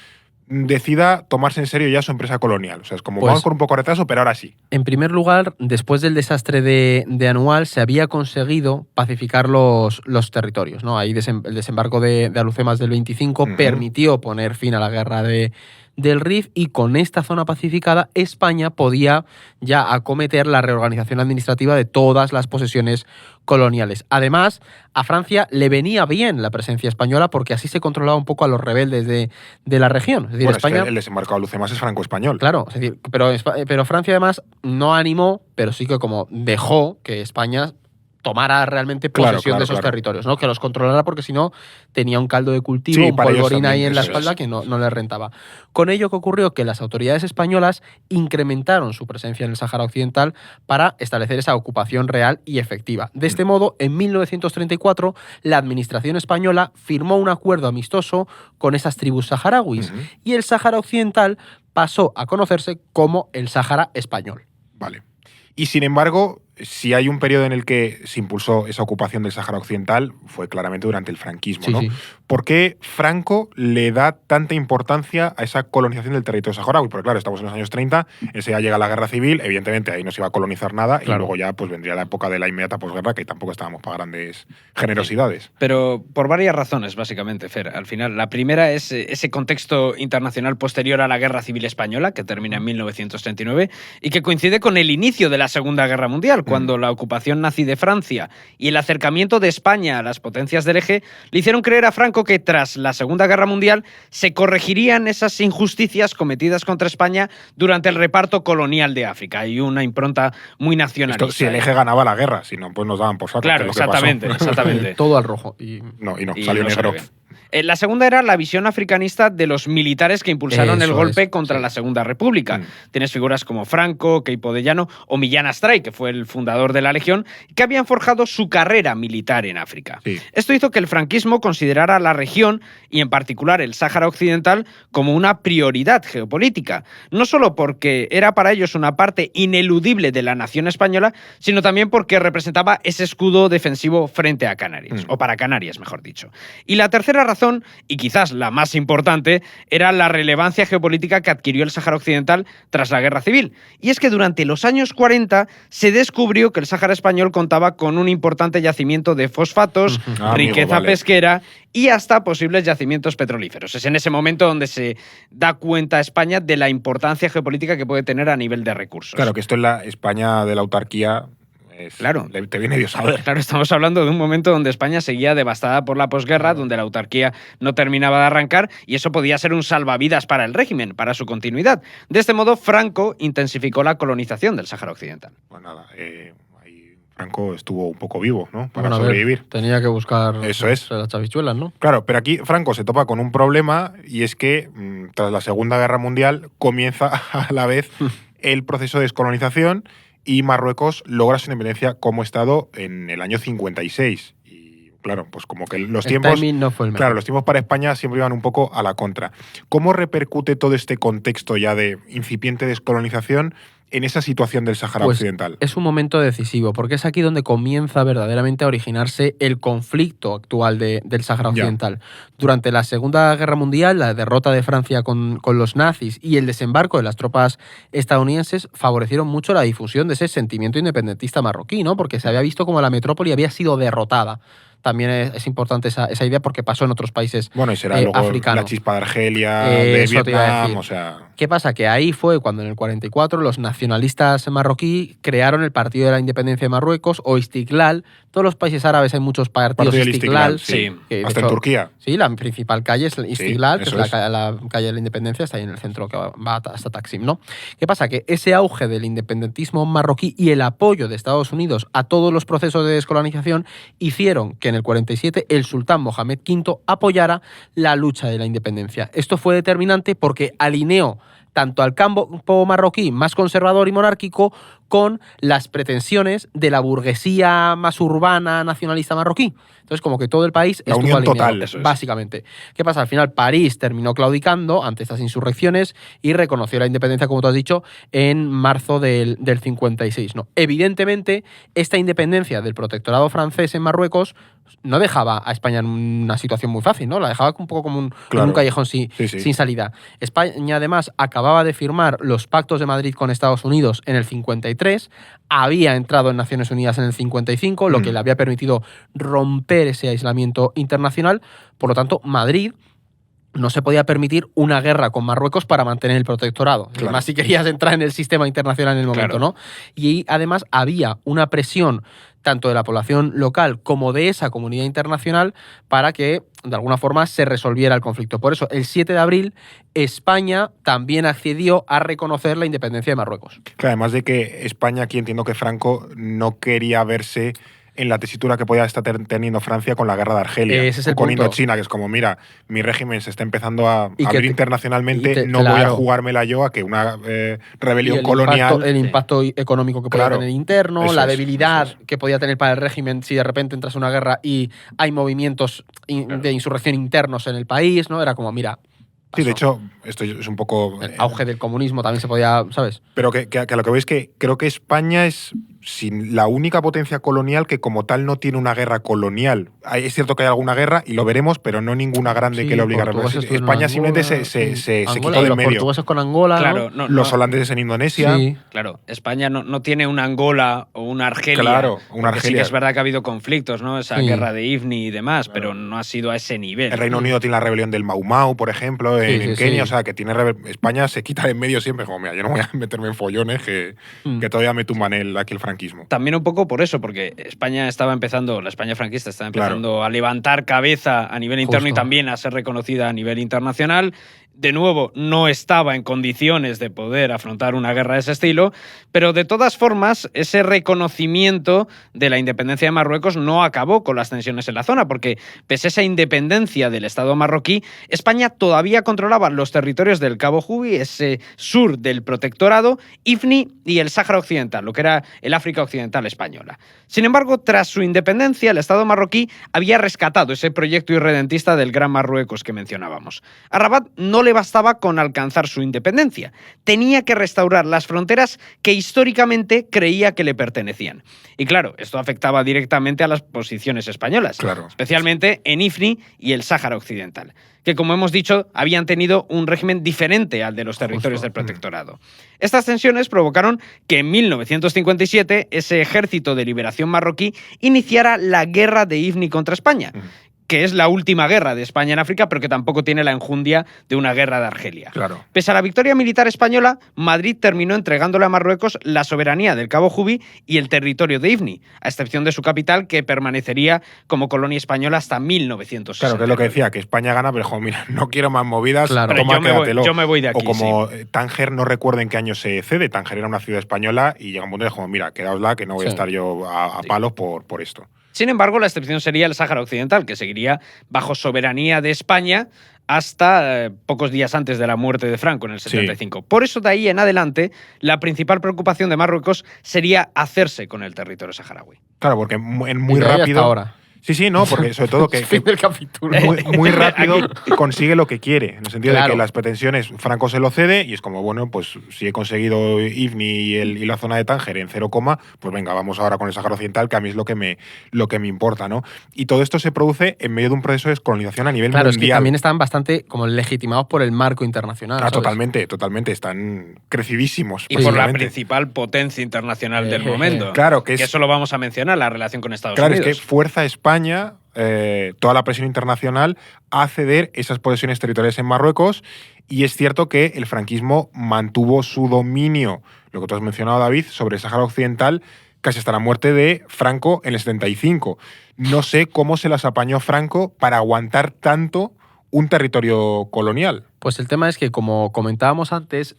decida tomarse en serio ya su empresa colonial? O sea, es como vamos con un poco de retraso, pero ahora sí. En primer lugar, después del desastre de Anual, se había conseguido pacificar los territorios, ¿no? Ahí el desembarco de Alhucemas del 25 permitió poner fin a la guerra del Rif, y con esta zona pacificada España podía ya acometer la reorganización administrativa de todas las posesiones coloniales. Además, a Francia le venía bien la presencia española porque así se controlaba un poco a los rebeldes de la región. Es decir, España, es que el desembarco de Alhucemas es franco-español. Claro, es decir, pero Francia además no animó, pero sí que como dejó que España tomara realmente posesión de esos territorios, ¿no? Que los controlara, porque si no tenía un caldo de cultivo, un polvorín ahí en la espalda que no le rentaba. Con ello, ¿qué ocurrió? Que las autoridades españolas incrementaron su presencia en el Sáhara Occidental para establecer esa ocupación real y efectiva. De este modo, en 1934, la administración española firmó un acuerdo amistoso con esas tribus saharauis y el Sáhara Occidental pasó a conocerse como el Sáhara Español. Vale. Y sin embargo, si hay un periodo en el que se impulsó esa ocupación del Sáhara Occidental, fue claramente durante el franquismo, ¿no? Sí. ¿Por qué Franco le da tanta importancia a esa colonización del territorio saharaui? Porque claro, estamos en los años 30, ese ya llega la guerra civil, evidentemente ahí no se iba a colonizar nada, y luego ya pues vendría la época de la inmediata posguerra, que tampoco estábamos para grandes generosidades. Sí. Pero por varias razones, básicamente, Fer. Al final, la primera es ese contexto internacional posterior a la Guerra Civil Española, que termina en 1939, y que coincide con el inicio de la Segunda Guerra Mundial, cuando la ocupación nazi de Francia y el acercamiento de España a las potencias del eje le hicieron creer a Franco que tras la Segunda Guerra Mundial se corregirían esas injusticias cometidas contra España durante el reparto colonial de África. Y una impronta muy nacionalista. Si el eje ganaba la guerra, si no, pues nos daban por saco. Claro, exactamente. Todo al rojo. No, salió negro. La segunda era la visión africanista de los militares que impulsaron el golpe contra la Segunda República. Tienes figuras como Franco, Queipo de Llano o Millán Astray, que fue el fundador de la Legión, que habían forjado su carrera militar en África. Sí. Esto hizo que el franquismo considerara la región, y en particular el Sáhara Occidental, como una prioridad geopolítica. No solo porque era para ellos una parte ineludible de la nación española, sino también porque representaba ese escudo defensivo frente a Canarias, o para Canarias, mejor dicho. Y la tercera razón, y quizás la más importante, era la relevancia geopolítica que adquirió el Sáhara Occidental tras la Guerra Civil. Y es que durante los años 40 se descubrió que el Sáhara Español contaba con un importante yacimiento de fosfatos, riqueza pesquera y hasta posibles yacimientos petrolíferos. Es en ese momento donde se da cuenta España de la importancia geopolítica que puede tener a nivel de recursos. Claro, que esto en la España de la autarquía... Claro. Te viene Dios a ver. Claro, estamos hablando de un momento donde España seguía devastada por la posguerra, donde la autarquía no terminaba de arrancar, y eso podía ser un salvavidas para el régimen, para su continuidad. De este modo, Franco intensificó la colonización del Sáhara Occidental. Pues nada, ahí Franco estuvo un poco vivo, ¿no? Para sobrevivir. Tenía que buscar las chavichuelas, ¿no? Claro, pero aquí Franco se topa con un problema, y es que tras la Segunda Guerra Mundial comienza a la vez el proceso de descolonización, y Marruecos logra su independencia como Estado en el año 56. Y claro, pues como que los El tiempos... timing no fue el mejor. Claro, los tiempos para España siempre iban un poco a la contra. ¿Cómo repercute todo este contexto ya de incipiente descolonización en esa situación del Sáhara Pues Occidental? es un momento decisivo, porque es aquí donde comienza verdaderamente a originarse el conflicto actual del Sáhara Ya. Occidental. Durante la Segunda Guerra Mundial, la derrota de Francia con los nazis y el desembarco de las tropas estadounidenses favorecieron mucho la difusión de ese sentimiento independentista marroquí, ¿no? Porque se había visto como la metrópoli había sido derrotada. También es importante esa idea porque pasó en otros países Bueno, y será luego africanos. la chispa de Argelia, de Eso te iba a Vietnam, decir. o sea... ¿Qué pasa? Que ahí fue cuando en el 44 los nacionalistas marroquí crearon el Partido de la Independencia de Marruecos o Istiklal. Todos los países árabes hay muchos partidos Partido del Istiklal. Istiklal, sí. que, de Hasta en hecho, Turquía. Sí, la principal calle es Istiklal, que eso es es. la calle de la Independencia, está ahí en el centro que va hasta Taksim, ¿no? ¿Qué pasa? Que ese auge del independentismo marroquí y el apoyo de Estados Unidos a todos los procesos de descolonización hicieron que en el 47 el sultán Mohamed V apoyara la lucha de la independencia. Esto fue determinante porque alineó tanto al campo marroquí más conservador y monárquico con las pretensiones de la burguesía más urbana nacionalista marroquí. Entonces, como que todo el país La estuvo unión alineado, total, eso es. básicamente. ¿Qué pasa? Al final, París terminó claudicando ante estas insurrecciones y reconoció la independencia, como tú has dicho, en marzo del 56. ¿No? Evidentemente, esta independencia del protectorado francés en Marruecos no dejaba a España en una situación muy fácil, ¿no? La dejaba un poco como un Claro. callejón Sí, sí. sin salida. España, además, acababa de firmar los pactos de Madrid con Estados Unidos en el 53, había entrado en Naciones Unidas en el 55, lo que le había permitido romper ese aislamiento internacional. Por lo tanto, Madrid no se podía permitir una guerra con Marruecos para mantener el protectorado. Claro. Además, si querías entrar en el sistema internacional en el momento, Claro. ¿no? Y además había una presión tanto de la población local como de esa comunidad internacional para que, de alguna forma, se resolviera el conflicto. Por eso, el 7 de abril, España también accedió a reconocer la independencia de Marruecos. Claro, además de que España, aquí entiendo que Franco no quería verse en la tesitura que podía estar teniendo Francia con la guerra de Argelia Ese es o el con punto. Indochina, que es como, mira, mi régimen se está empezando a Y que abrir te- internacionalmente, no voy a claro. jugármela yo a que una Y rebelión el colonial... el impacto económico que podía Claro, tener interno, eso la es, debilidad eso que podía tener para el régimen si de repente entras en una guerra y hay movimientos de insurrección internos en el país, ¿no? Era como, mira... Sí, de pasó. hecho, esto es un poco... El auge del comunismo también se podía, ¿sabes? Pero que a lo que veis es que creo que España es la única potencia colonial que como tal no tiene una guerra colonial. Es cierto que hay alguna guerra, y lo veremos, pero no ninguna grande Sí, que le obligue a portugueses repetir. estuvieron en España simplemente Angola, se sí. quitó Angola, y del los medio. portugueses con Angola, Claro, ¿no? Los holandeses en Indonesia. Sí. Claro, España no tiene una Angola o una Argelia. Claro, una porque Sí Argelia. que es verdad que ha habido conflictos, ¿no? Esa Sí. guerra de Ifni y demás, pero no ha sido a ese nivel. El Reino Unido tiene la rebelión del Mau Mau, por ejemplo, Sí, en sí, Kenia. sí. O sea, que tiene España se quita de en medio siempre. Como, mira, yo no voy a meterme en follones que todavía me tumban aquí el franquismo. También un poco por eso, porque España estaba empezando, la España franquista estaba empezando a levantar cabeza a nivel interno y Justo. también a ser reconocida a nivel internacional. De nuevo, no estaba en condiciones de poder afrontar una guerra de ese estilo, pero de todas formas, ese reconocimiento de la independencia de Marruecos no acabó con las tensiones en la zona, porque pese a esa independencia del Estado marroquí, España todavía controlaba los territorios del Cabo Jubi, ese sur del protectorado, Ifni y el Sáhara Occidental, lo que era el África Occidental española. Sin embargo, tras su independencia, el Estado marroquí había rescatado ese proyecto irredentista del Gran Marruecos que mencionábamos. A Rabat no le bastaba con alcanzar su independencia. Tenía que restaurar las fronteras que históricamente creía que le pertenecían. Y claro, esto afectaba directamente a las posiciones españolas, Claro. especialmente en Ifni y el Sáhara Occidental, que como hemos dicho, habían tenido un régimen diferente al de los territorios del protectorado. Estas tensiones provocaron que en 1957 ese ejército de liberación marroquí iniciara la guerra de Ifni contra España, que es la última guerra de España en África, pero que tampoco tiene la enjundia de una guerra de Argelia. Claro. Pese a la victoria militar española, Madrid terminó entregándole a Marruecos la soberanía del Cabo Jubi y el territorio de Ifni, a excepción de su capital, que permanecería como colonia española hasta 1960. Claro, que es lo que decía, que España gana, pero mira, no quiero más movidas, Claro. toma, Pero quédatelo. yo me voy de aquí, O como Tánger, no recuerdo en qué año se cede, Tánger era una ciudad española y llega un punto de como, mira, quedaosla, que no voy a Sí. estar yo a palos por esto. Sin embargo, la excepción sería el Sáhara Occidental, que seguiría bajo soberanía de España hasta pocos días antes de la muerte de Franco, en el 75. Por eso, de ahí en adelante, la principal preocupación de Marruecos sería hacerse con el territorio saharaui. Claro, porque en muy Desde ahí hasta rápido... ahora. Sí, no, porque sobre todo que Fin del capítulo. muy rápido consigue lo que quiere, en el sentido de Claro. que las pretensiones, Franco se lo cede y es como, bueno, pues si he conseguido Ifni y la zona de Tánger en 0, pues venga, vamos ahora con el Sáhara Occidental, que a mí es lo que me importa, ¿no? Y todo esto se produce en medio de un proceso de descolonización a nivel Claro, es que mundial. también están bastante como legitimados por el marco internacional. Ah, ¿sabes? totalmente, están crecidísimos. Y por la precisamente. principal potencia internacional del momento. Claro, que es- eso lo vamos a mencionar, la relación con Estados Claro, Unidos. es que fuerza a España, toda la presión internacional, a ceder esas posesiones territoriales en Marruecos. Y es cierto que el franquismo mantuvo su dominio, lo que tú has mencionado, David, sobre el Sáhara Occidental, casi hasta la muerte de Franco en el 75. No sé cómo se las apañó Franco para aguantar tanto un territorio colonial. Pues el tema es que, como comentábamos antes,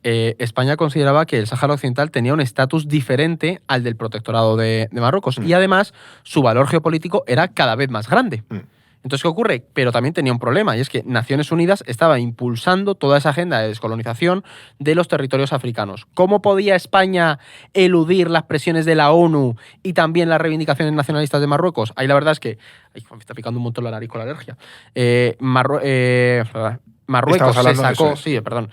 España consideraba que el Sáhara Occidental tenía un estatus diferente al del protectorado de Marruecos. Y además, su valor geopolítico era cada vez más grande. Entonces, ¿qué ocurre? Pero también tenía un problema, y es que Naciones Unidas estaba impulsando toda esa agenda de descolonización de los territorios africanos. ¿Cómo podía España eludir las presiones de la ONU y también las reivindicaciones nacionalistas de Marruecos? Ahí la verdad es que... Ay, me está picando un montón la nariz con la alergia. Marruecos se hablando de sacó... eso, es. Sí, perdón.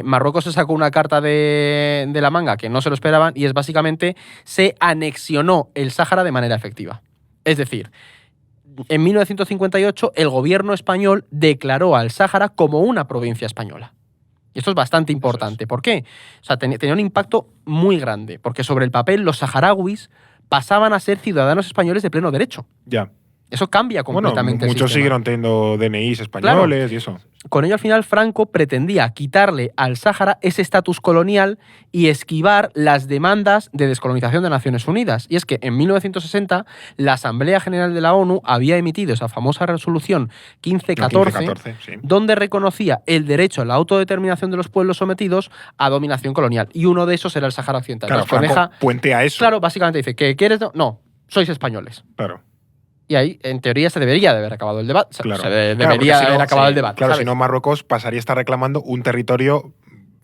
Marruecos se sacó una carta de la manga que no se lo esperaban, y es básicamente se anexionó el Sáhara de manera efectiva. Es decir, en 1958 el gobierno español declaró al Sáhara como una provincia española. Y esto es bastante importante. ¿Por qué? O sea, tenía un impacto muy grande, porque sobre el papel los saharauis pasaban a ser ciudadanos españoles de pleno derecho. Ya. Eso cambia Bueno, completamente el muchos sistema. siguieron teniendo DNIs españoles y eso. Con ello, al final, Franco pretendía quitarle al Sáhara ese estatus colonial y esquivar las demandas de descolonización de Naciones Unidas. Y es que en 1960 la Asamblea General de la ONU había emitido esa famosa resolución 1514, 1514, sí. donde reconocía el derecho a la autodeterminación de los pueblos sometidos a dominación colonial. Y uno de esos era el Sáhara Occidental. Claro, Entonces, con Franco esa- puentea eso. claro, básicamente dice, ¿qué quieres? No, sois españoles. Claro. Y ahí, en teoría, se debería de haber acabado el debate. Claro. Se Claro, debería porque si de haber no, acabado sí, el debate. Claro, ¿sabes? si no, Marruecos pasaría a estar reclamando un territorio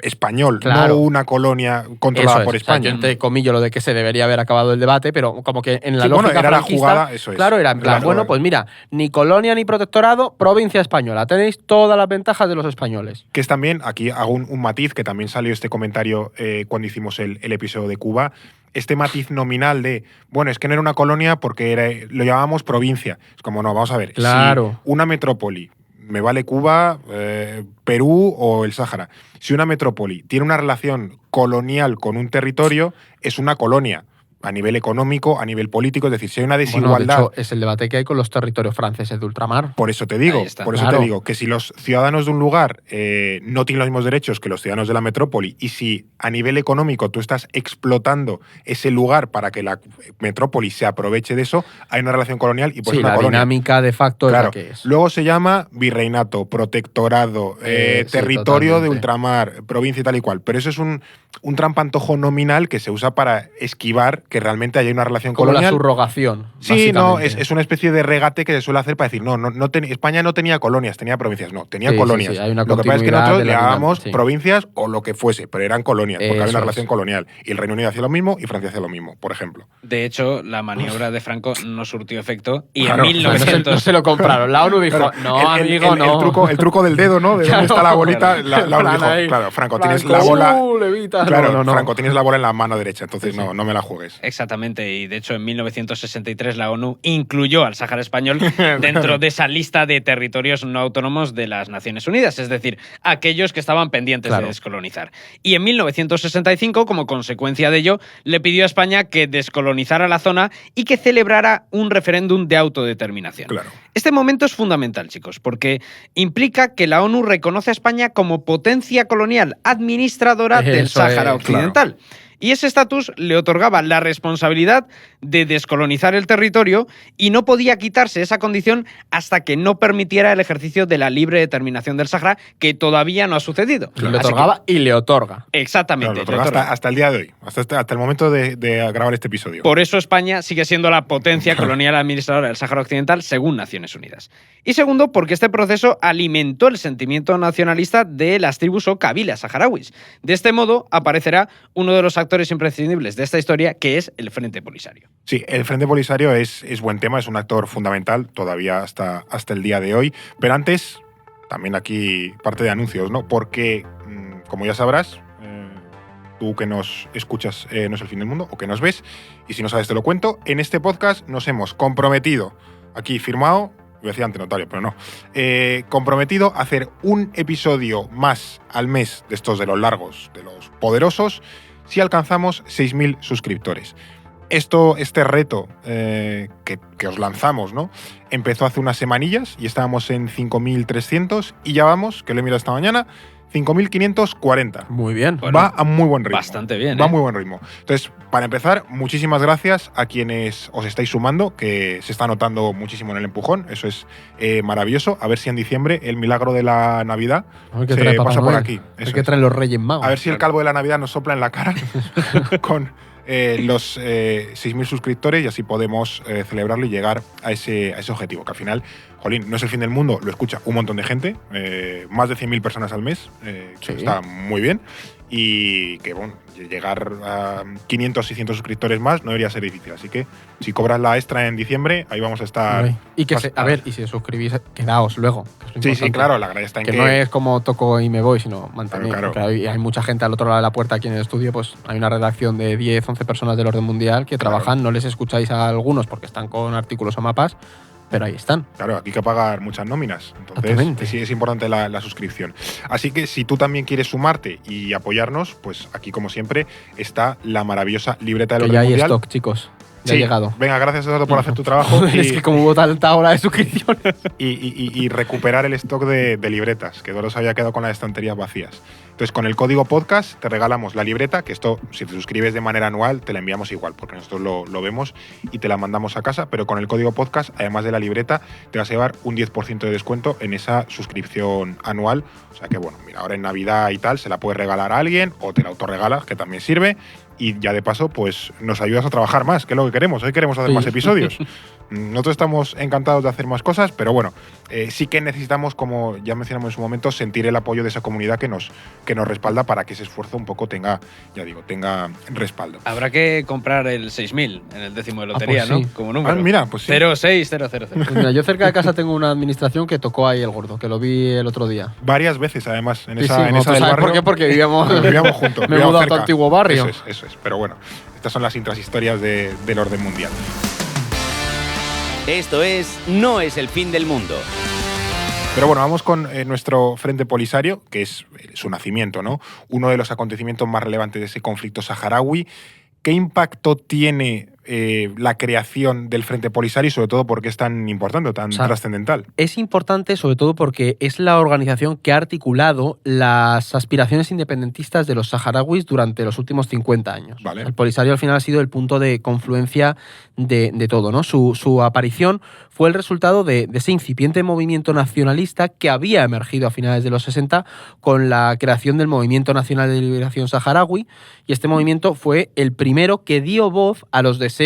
español, Claro. no una colonia controlada Eso es. por O sea, España. yo entre comillo lo de que se debería haber acabado el debate, pero como que en la Sí, lógica bueno, era la franquista, jugada, eso es. claro, era en Era plan, la bueno, jugada. pues mira, ni colonia ni protectorado, provincia española. Tenéis todas las ventajas de los españoles. Que es también, aquí hago un matiz, que también salió este comentario cuando hicimos el episodio de Cuba, este matiz nominal de, bueno, es que no era una colonia porque lo llamábamos provincia. Es como, no, vamos a ver, Claro. si una metrópoli, me vale Cuba, Perú o el Sáhara, si una metrópoli tiene una relación colonial con un territorio, es una colonia. A nivel económico, a nivel político, es decir, si hay una Bueno, desigualdad. de hecho, es el debate que hay con los territorios franceses de ultramar. Por eso te digo, Ahí está. Claro. que si los ciudadanos de un lugar no tienen los mismos derechos que los ciudadanos de la metrópoli, y si a nivel económico tú estás explotando ese lugar para que la metrópoli se aproveche de eso, hay una relación colonial y por Sí, eso es una la colonia. dinámica de facto Claro. es la que es. Luego se llama virreinato, protectorado, Sí, territorio de totalmente. ultramar, provincia y tal y cual. Pero eso es un trampantojo nominal que se usa para esquivar que realmente haya una relación Como la colonial. subrogación. Sí, no, básicamente. es una especie de regate que se suele hacer para decir, España no tenía colonias, tenía provincias. No, tenía Sí, sí, colonias. sí, hay una Lo que pasa es que continuidad nosotros de le la llamábamos dinámica, sí. provincias o lo que fuese, pero eran colonias, porque había Eso una es. relación colonial. Y el Reino Unido hacía lo mismo y Francia hacía lo mismo, por ejemplo. De hecho, la maniobra de Franco no surtió efecto y Claro. en O sea, no 1900... se lo compraron. La ONU dijo, Claro, no, amigo, no. El truco del dedo, ¿no? De Claro, dónde está la bolita. claro. La Plan dijo, ahí. claro, Franco, Franco, tienes la bola. levita. Claro, No. Franco, tienes la bola en la mano derecha, entonces no me la juegues. Exactamente, y de hecho en 1963 la ONU incluyó al Sáhara Español dentro de esa lista de territorios no autónomos de las Naciones Unidas, es decir, aquellos que estaban pendientes Claro. de descolonizar. Y en 1965, como consecuencia de ello, le pidió a España que descolonizara la zona y que celebrara un referéndum de autodeterminación. Claro. Este momento es fundamental, chicos, porque implica que la ONU reconoce a España como potencia colonial administradora del Eso Sáhara es, Occidental. Y ese estatus le otorgaba la responsabilidad de descolonizar el territorio y no podía quitarse esa condición hasta que no permitiera el ejercicio de la libre determinación del Sáhara, que todavía no ha sucedido. Le Así otorgaba y le otorga. que- exactamente. Claro, le lo otorga. hasta el día de hoy, hasta el momento de grabar este episodio. Por eso España sigue siendo la potencia colonial administradora del Sáhara Occidental según Naciones Unidas. Y segundo, porque este proceso alimentó el sentimiento nacionalista de las tribus o kabilas saharauis. De este modo, aparecerá uno de los actos actores imprescindibles de esta historia, que es el Frente Polisario. Sí, el Frente Polisario es buen tema, es un actor fundamental todavía hasta el día de hoy. Pero antes, también aquí parte de anuncios, ¿no? Porque, como ya sabrás, tú que nos escuchas no es el fin del mundo, o que nos ves, y si no sabes te lo cuento, en este podcast nos hemos comprometido, aquí firmado, yo decía ante notario, pero no, comprometido a hacer un episodio más al mes de estos de los largos, de los poderosos, si alcanzamos 6.000 suscriptores. Este reto que os lanzamos, ¿no? Empezó hace unas semanillas y estábamos en 5.300 y ya vamos, que lo he mirado esta mañana, 5.540. Muy bien. Bueno, va a muy buen ritmo. Bastante bien. Va a muy buen ritmo. Entonces, para empezar, muchísimas gracias a quienes os estáis sumando, que se está notando muchísimo en el empujón. Eso es maravilloso. A ver si en diciembre el milagro de la Navidad se pasa por aquí. Es que traen los Reyes Magos. A ver si el calvo de la Navidad nos sopla en la cara con los 6.000 suscriptores y así podemos celebrarlo y llegar a ese objetivo, que al final, jolín, no es el fin del mundo, lo escucha un montón de gente, más de 100.000 personas al mes, Sí. Está muy bien, y que bueno, llegar a 500, 600 suscriptores más no debería ser difícil, así que si cobras la extra en diciembre, ahí vamos a estar. Y que a ver, y si os suscribís, quedaos luego. Que es Sí, importante. claro, la gracia está en Que no es como toco y me voy, sino mantener. Claro. Que hay mucha gente al otro lado de la puerta aquí en el estudio, pues hay una redacción de 10, 11 personas del orden mundial que trabajan, no les escucháis a algunos porque están con artículos o mapas, pero ahí están. Claro, aquí hay que pagar muchas nóminas. Entonces, Exactamente. sí, es importante la suscripción. Así que si tú también quieres sumarte y apoyarnos, pues aquí, como siempre, está la maravillosa libreta del Que orden ya hay mundial. stock, chicos. Ya ha Sí, llegado. Venga, gracias Eduardo por hacer tu trabajo Es que como hubo tanta hora de suscripciones. y recuperar el stock de libretas, que Eduardo se había quedado con las estanterías vacías. Entonces, con el código podcast te regalamos la libreta, que esto, si te suscribes de manera anual, te la enviamos igual, porque nosotros lo vemos y te la mandamos a casa, pero con el código podcast, además de la libreta, te vas a llevar un 10% de descuento en esa suscripción anual. O sea que, bueno, mira, ahora en Navidad y tal, se la puedes regalar a alguien o te la autorregalas, que también sirve. Y ya de paso, pues nos ayudas a trabajar más, que es lo que queremos. Hoy queremos hacer Sí. más episodios. Nosotros estamos encantados de hacer más cosas, pero bueno, sí que necesitamos, como ya mencionamos en su momento, sentir el apoyo de esa comunidad que nos respalda para que ese esfuerzo un poco tenga respaldo. Habrá que comprar el 6.000 en el décimo de lotería, pues sí. ¿no? Como número. Mira, pues sí. 06000. Pues mira, yo cerca de casa tengo una administración que tocó ahí el gordo, que lo vi el otro día. Varias veces, además, en Sí, esa, sí, en como esa tú del sabes barrio. por qué, porque vivíamos juntos. me he vivíamos mudado a tu cerca. antiguo barrio. Eso es. Pero bueno, estas son las intrashistorias del orden mundial. Esto es No es el fin del mundo. Pero bueno, vamos con nuestro Frente Polisario, que es su nacimiento, ¿no? Uno de los acontecimientos más relevantes de ese conflicto saharaui. ¿Qué impacto tiene la creación del Frente Polisario y sobre todo por qué es tan importante o tan trascendental? Es importante sobre todo porque es la organización que ha articulado las aspiraciones independentistas de los saharauis durante los últimos 50 años. Vale. El Polisario al final ha sido el punto de confluencia de todo, ¿no? Su aparición fue el resultado de ese incipiente movimiento nacionalista que había emergido a finales de los 60 con la creación del Movimiento Nacional de Liberación Saharaui, y este movimiento fue el primero que dio voz a los deseos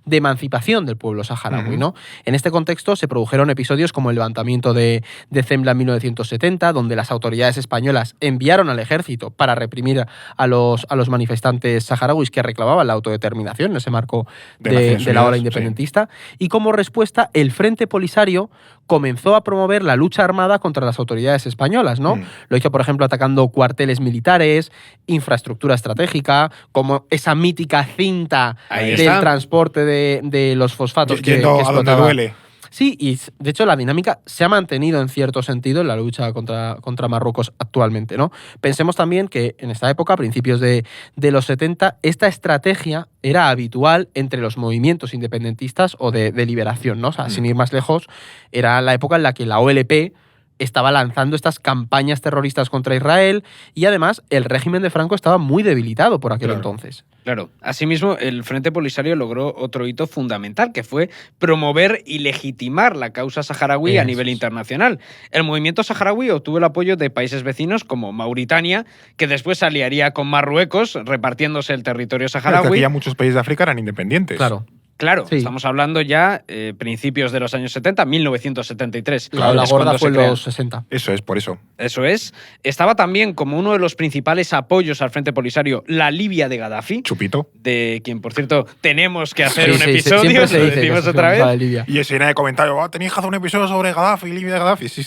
de emancipación del pueblo saharaui, ¿no? En este contexto se produjeron episodios como el levantamiento de Zembla en 1970, donde las autoridades españolas enviaron al ejército para reprimir a los manifestantes saharauis que reclamaban la autodeterminación en ese marco de la ola independentista, sí. Y como respuesta, el Frente Polisario comenzó a promover la lucha armada contra las autoridades españolas, ¿no? Lo hizo, por ejemplo, atacando cuarteles militares, infraestructura estratégica, como esa mítica cinta del transporte de los fosfatos que a donde duele. Sí, y de hecho la dinámica se ha mantenido en cierto sentido en la lucha contra Marruecos actualmente, ¿no? Pensemos también que en esta época, a principios de los 70, esta estrategia era habitual entre los movimientos independentistas o de liberación, ¿no? O sea, sin ir más lejos, era la época en la que la OLP estaba lanzando estas campañas terroristas contra Israel y además el régimen de Franco estaba muy debilitado por aquel entonces. Claro. Asimismo, el Frente Polisario logró otro hito fundamental, que fue promover y legitimar la causa saharaui a nivel internacional. El movimiento saharaui obtuvo el apoyo de países vecinos como Mauritania, que después se aliaría con Marruecos, repartiéndose el territorio saharaui. Claro, que aquí ya muchos países de África eran independientes. Claro. claro. Sí. Estamos hablando ya principios de los años 70, 1973. La ola es gorda cuando fue se en crea. los 60. Eso es, por eso. Eso es. Estaba también como uno de los principales apoyos al Frente Polisario la Libia de Gaddafi, Chupito. de quien, por cierto, tenemos que hacer un Sí, episodio, siempre se lo dice que decimos se otra hablaba de vez. Libia. Y ese llena de comentarios, tenéis que hacer un episodio sobre Gaddafi, Libia de Gaddafi. Sí,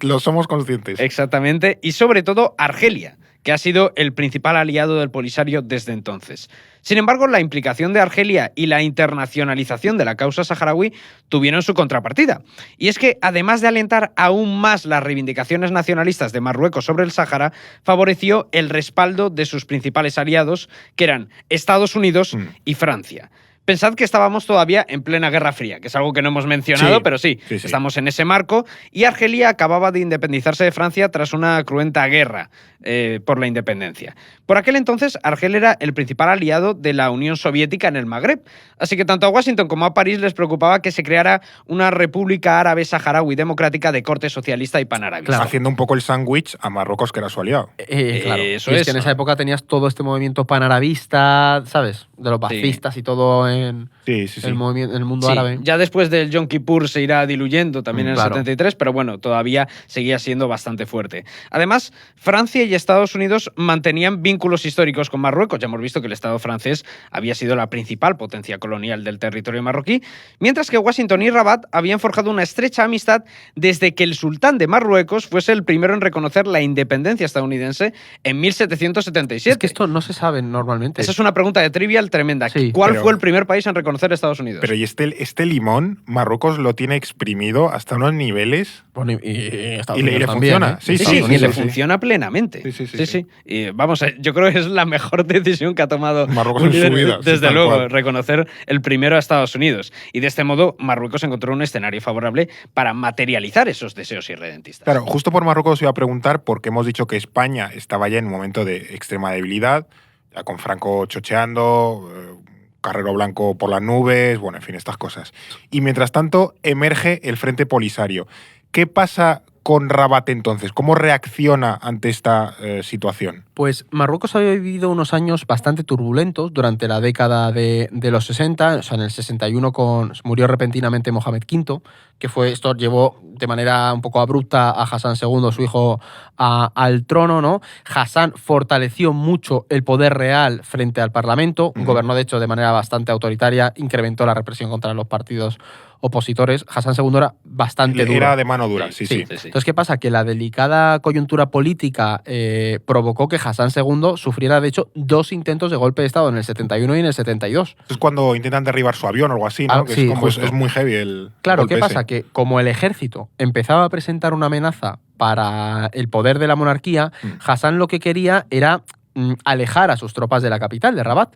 lo somos conscientes. Exactamente. Y sobre todo Argelia, que ha sido el principal aliado del Polisario desde entonces. Sin embargo, la implicación de Argelia y la internacionalización de la causa saharaui tuvieron su contrapartida. Y es que, además de alentar aún más las reivindicaciones nacionalistas de Marruecos sobre el Sáhara, favoreció el respaldo de sus principales aliados, que eran Estados Unidos y Francia. Pensad que estábamos todavía en plena Guerra Fría, que es algo que no hemos mencionado, Sí, pero sí, sí. estamos en ese marco, y Argelia acababa de independizarse de Francia tras una cruenta guerra por la independencia. Por aquel entonces, Argel era el principal aliado de la Unión Soviética en el Magreb, así que tanto a Washington como a París les preocupaba que se creara una república árabe saharaui democrática de corte socialista y panarabista. Claro. Haciendo un poco el sándwich a Marruecos, que era su aliado. Claro. Eso Y es es, que en ¿no? esa época tenías todo este movimiento panarabista, ¿sabes? De los ba'athistas y todo en Sí. el mundo Sí, árabe. ya después del Yom Kippur se irá diluyendo también en el Claro. 73, pero bueno, todavía seguía siendo bastante fuerte. Además, Francia y Estados Unidos mantenían vínculos históricos con Marruecos. Ya hemos visto que el Estado francés había sido la principal potencia colonial del territorio marroquí, mientras que Washington y Rabat habían forjado una estrecha amistad desde que el sultán de Marruecos fuese el primero en reconocer la independencia estadounidense en 1777. Es que esto no se sabe normalmente. Esa es una pregunta de trivial tremenda. Sí, ¿Cuál pero- fue el primer país en reconocer a Estados Unidos? Pero y este limón, Marruecos lo tiene exprimido hasta unos niveles. Bueno, y Estados Y le Unidos también, funciona. ¿eh? Sí, Sí, Estados sí, y Unidos, le sí. funciona plenamente. Sí. Y vamos, yo creo que es la mejor decisión que ha tomado Marruecos un en su líder, vida, sí, desde tal luego, cual. reconocer el primero a Estados Unidos. Y de este modo, Marruecos encontró un escenario favorable para materializar esos deseos irredentistas. Claro, justo por Marruecos os iba a preguntar, porque hemos dicho que España estaba ya en un momento de extrema debilidad, ya con Franco chocheando, Carrero Blanco por las nubes, bueno, en fin, estas cosas. Y mientras tanto, emerge el Frente Polisario. ¿Qué pasa con Rabat entonces? ¿Cómo reacciona ante esta situación? Pues Marruecos había vivido unos años bastante turbulentos durante la década de los 60, o sea, en el 61 murió repentinamente Mohamed V, que esto llevó de manera un poco abrupta a Hassan II, su hijo, al trono, ¿no? Hassan fortaleció mucho el poder real frente al Parlamento, gobernó de hecho de manera bastante autoritaria, incrementó la represión contra los partidos opositores. Hassan II era bastante duro. Era de mano dura, sí. Entonces, ¿qué pasa? Que la delicada coyuntura política provocó que Hassan II sufriera, de hecho, 2 intentos de golpe de Estado, en el 71 y en el 72. Es cuando intentan derribar su avión o algo así, ¿no? Ah, Que sí, es, como, justo. es muy heavy el Claro, golpe ¿qué pasa? ese. Que como el ejército empezaba a presentar una amenaza para el poder de la monarquía, Hassan lo que quería era alejar a sus tropas de la capital, de Rabat.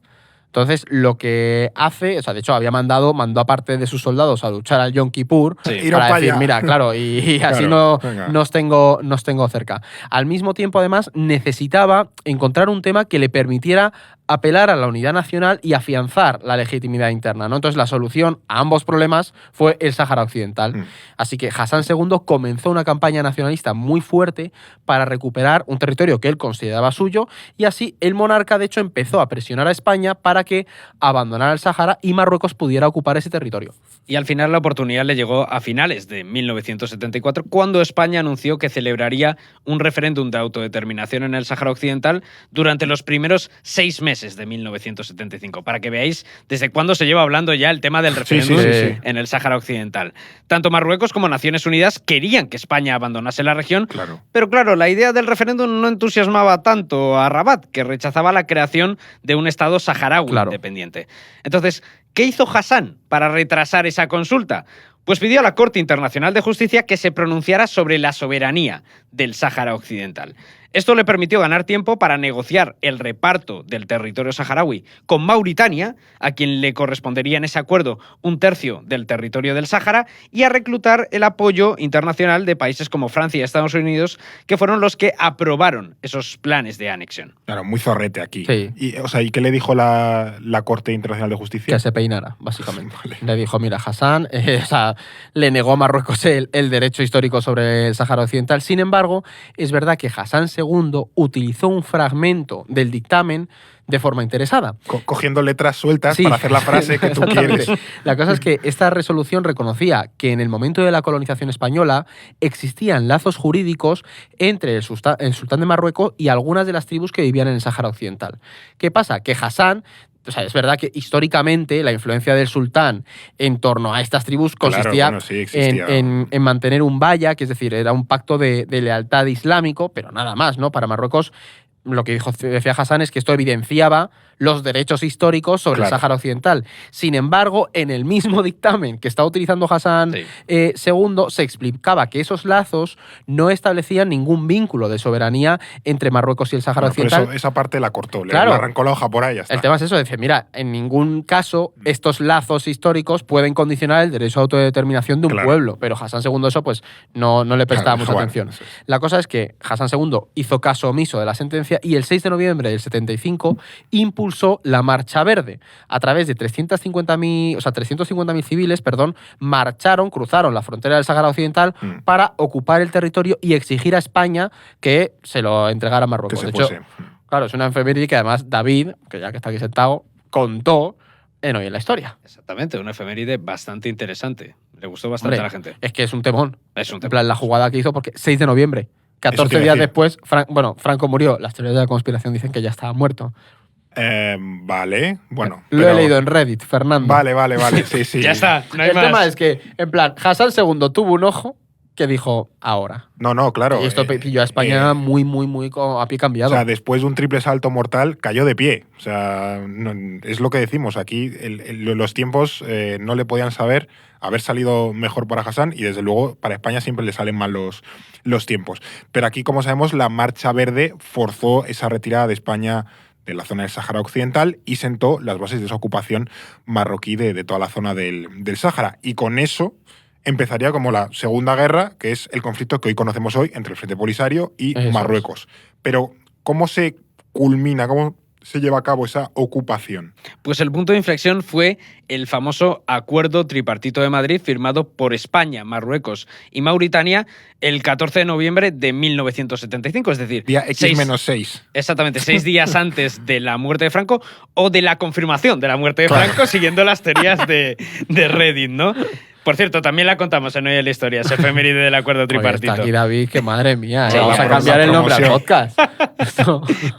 Entonces, lo que hace, o sea, de hecho, mandó a parte de sus soldados a luchar al Yom Kippur Iros para pa' decir, allá. mira, claro, y así Claro, venga. nos tengo cerca. Al mismo tiempo, además, necesitaba encontrar un tema que le permitiera apelar a la unidad nacional y afianzar la legitimidad interna, ¿no? Entonces, la solución a ambos problemas fue el Sáhara Occidental. Así que Hassan II comenzó una campaña nacionalista muy fuerte para recuperar un territorio que él consideraba suyo, y así el monarca, de hecho, empezó a presionar a España para que abandonara el Sáhara y Marruecos pudiera ocupar ese territorio. Y al final la oportunidad le llegó a finales de 1974, cuando España anunció que celebraría un referéndum de autodeterminación en el Sáhara Occidental durante los primeros 6 meses de 1975, para que veáis desde cuándo se lleva hablando ya el tema del referéndum sí. en el Sáhara Occidental. Tanto Marruecos como Naciones Unidas querían que España abandonase la región, Claro. pero claro, la idea del referéndum no entusiasmaba tanto a Rabat, que rechazaba la creación de un Estado saharaui independiente. Entonces, ¿qué hizo Hassan para retrasar esa consulta? Pues pidió a la Corte Internacional de Justicia que se pronunciara sobre la soberanía del Sáhara Occidental. Esto le permitió ganar tiempo para negociar el reparto del territorio saharaui con Mauritania, a quien le correspondería en ese acuerdo 1/3 del territorio del Sáhara, y a reclutar el apoyo internacional de países como Francia y Estados Unidos, que fueron los que aprobaron esos planes de anexión. Claro, muy zorrete aquí. Sí. ¿Y qué le dijo la Corte Internacional de Justicia? Que se peinara, básicamente. Vale. Le dijo, mira, Hassan, le negó a Marruecos el derecho histórico sobre el Sáhara Occidental. Sin embargo, es verdad que Hassan II utilizó un fragmento del dictamen de forma interesada. Cogiendo letras sueltas Sí, para hacer la frase que tú exactamente. quieres. La cosa es que esta resolución reconocía que en el momento de la colonización española existían lazos jurídicos entre el sultán de Marruecos y algunas de las tribus que vivían en el Sáhara Occidental. ¿Qué pasa? Que Hassan... O sea, es verdad que históricamente la influencia del sultán en torno a estas tribus consistía Claro, bueno, sí, existía. en mantener un baya, que es decir, era un pacto de lealtad islámico, pero nada más, ¿no? Para Marruecos, lo que decía Hassan es que esto evidenciaba los derechos históricos sobre el Sáhara Occidental. Sin embargo, en el mismo dictamen que estaba utilizando Hassan II, se explicaba que esos lazos no establecían ningún vínculo de soberanía entre Marruecos y el Sáhara Occidental. Eso, esa parte la cortó, le Claro. arrancó la hoja por ahí, ya está. El tema es eso, dice, mira, en ningún caso estos lazos históricos pueden condicionar el derecho a autodeterminación de un pueblo, pero Hassan II eso pues no le prestaba mucha atención. La cosa es que Hassan II hizo caso omiso de la sentencia y el 6 de noviembre del 75 impulsó la Marcha Verde. A través de 350.000 civiles, cruzaron la frontera del Sáhara Occidental para ocupar el territorio y exigir a España que se lo entregara a Marruecos. De hecho, claro, es una efeméride que además David, que ya que está aquí sentado, contó en Hoy en la Historia. Exactamente, una efeméride bastante interesante. Le gustó bastante a la gente. Es que es un temón. Es un temón. En plan, la jugada que hizo, porque 6 de noviembre, 14 días después, Franco murió. Las teorías de la conspiración dicen que ya estaba muerto. Vale, bueno. Lo he leído en Reddit, Fernando. Vale, sí. Ya está, no hay El más. tema es que, en plan, Hassan II tuvo un ojo que dijo, ahora. No, claro. Y esto pilló a España muy a pie cambiado. O sea, después de un triple salto mortal, cayó de pie. O sea, es lo que decimos. Aquí los tiempos no le podían haber salido mejor para Hassan y desde luego para España siempre le salen mal los tiempos. Pero aquí, como sabemos, la Marcha Verde forzó esa retirada de España de la zona del Sáhara Occidental y sentó las bases de esa ocupación marroquí de toda la zona del Sáhara. Y con eso empezaría como la Segunda Guerra, que es el conflicto que hoy conocemos hoy entre el Frente Polisario y Marruecos. Pero, ¿cómo se culmina, cómo se lleva a cabo esa ocupación? Pues el punto de inflexión fue el famoso Acuerdo Tripartito de Madrid firmado por España, Marruecos y Mauritania el 14 de noviembre de 1975, es decir... Día X-6. Exactamente, 6 días antes de la muerte de Franco o de la confirmación de la muerte de Franco, siguiendo las teorías de Reddit, ¿no? Por cierto, también la contamos en Hoy en la Historia, esa efeméride del Acuerdo Tripartito. Está aquí David, que madre mía, Sí, vamos a cambiar el nombre al podcast.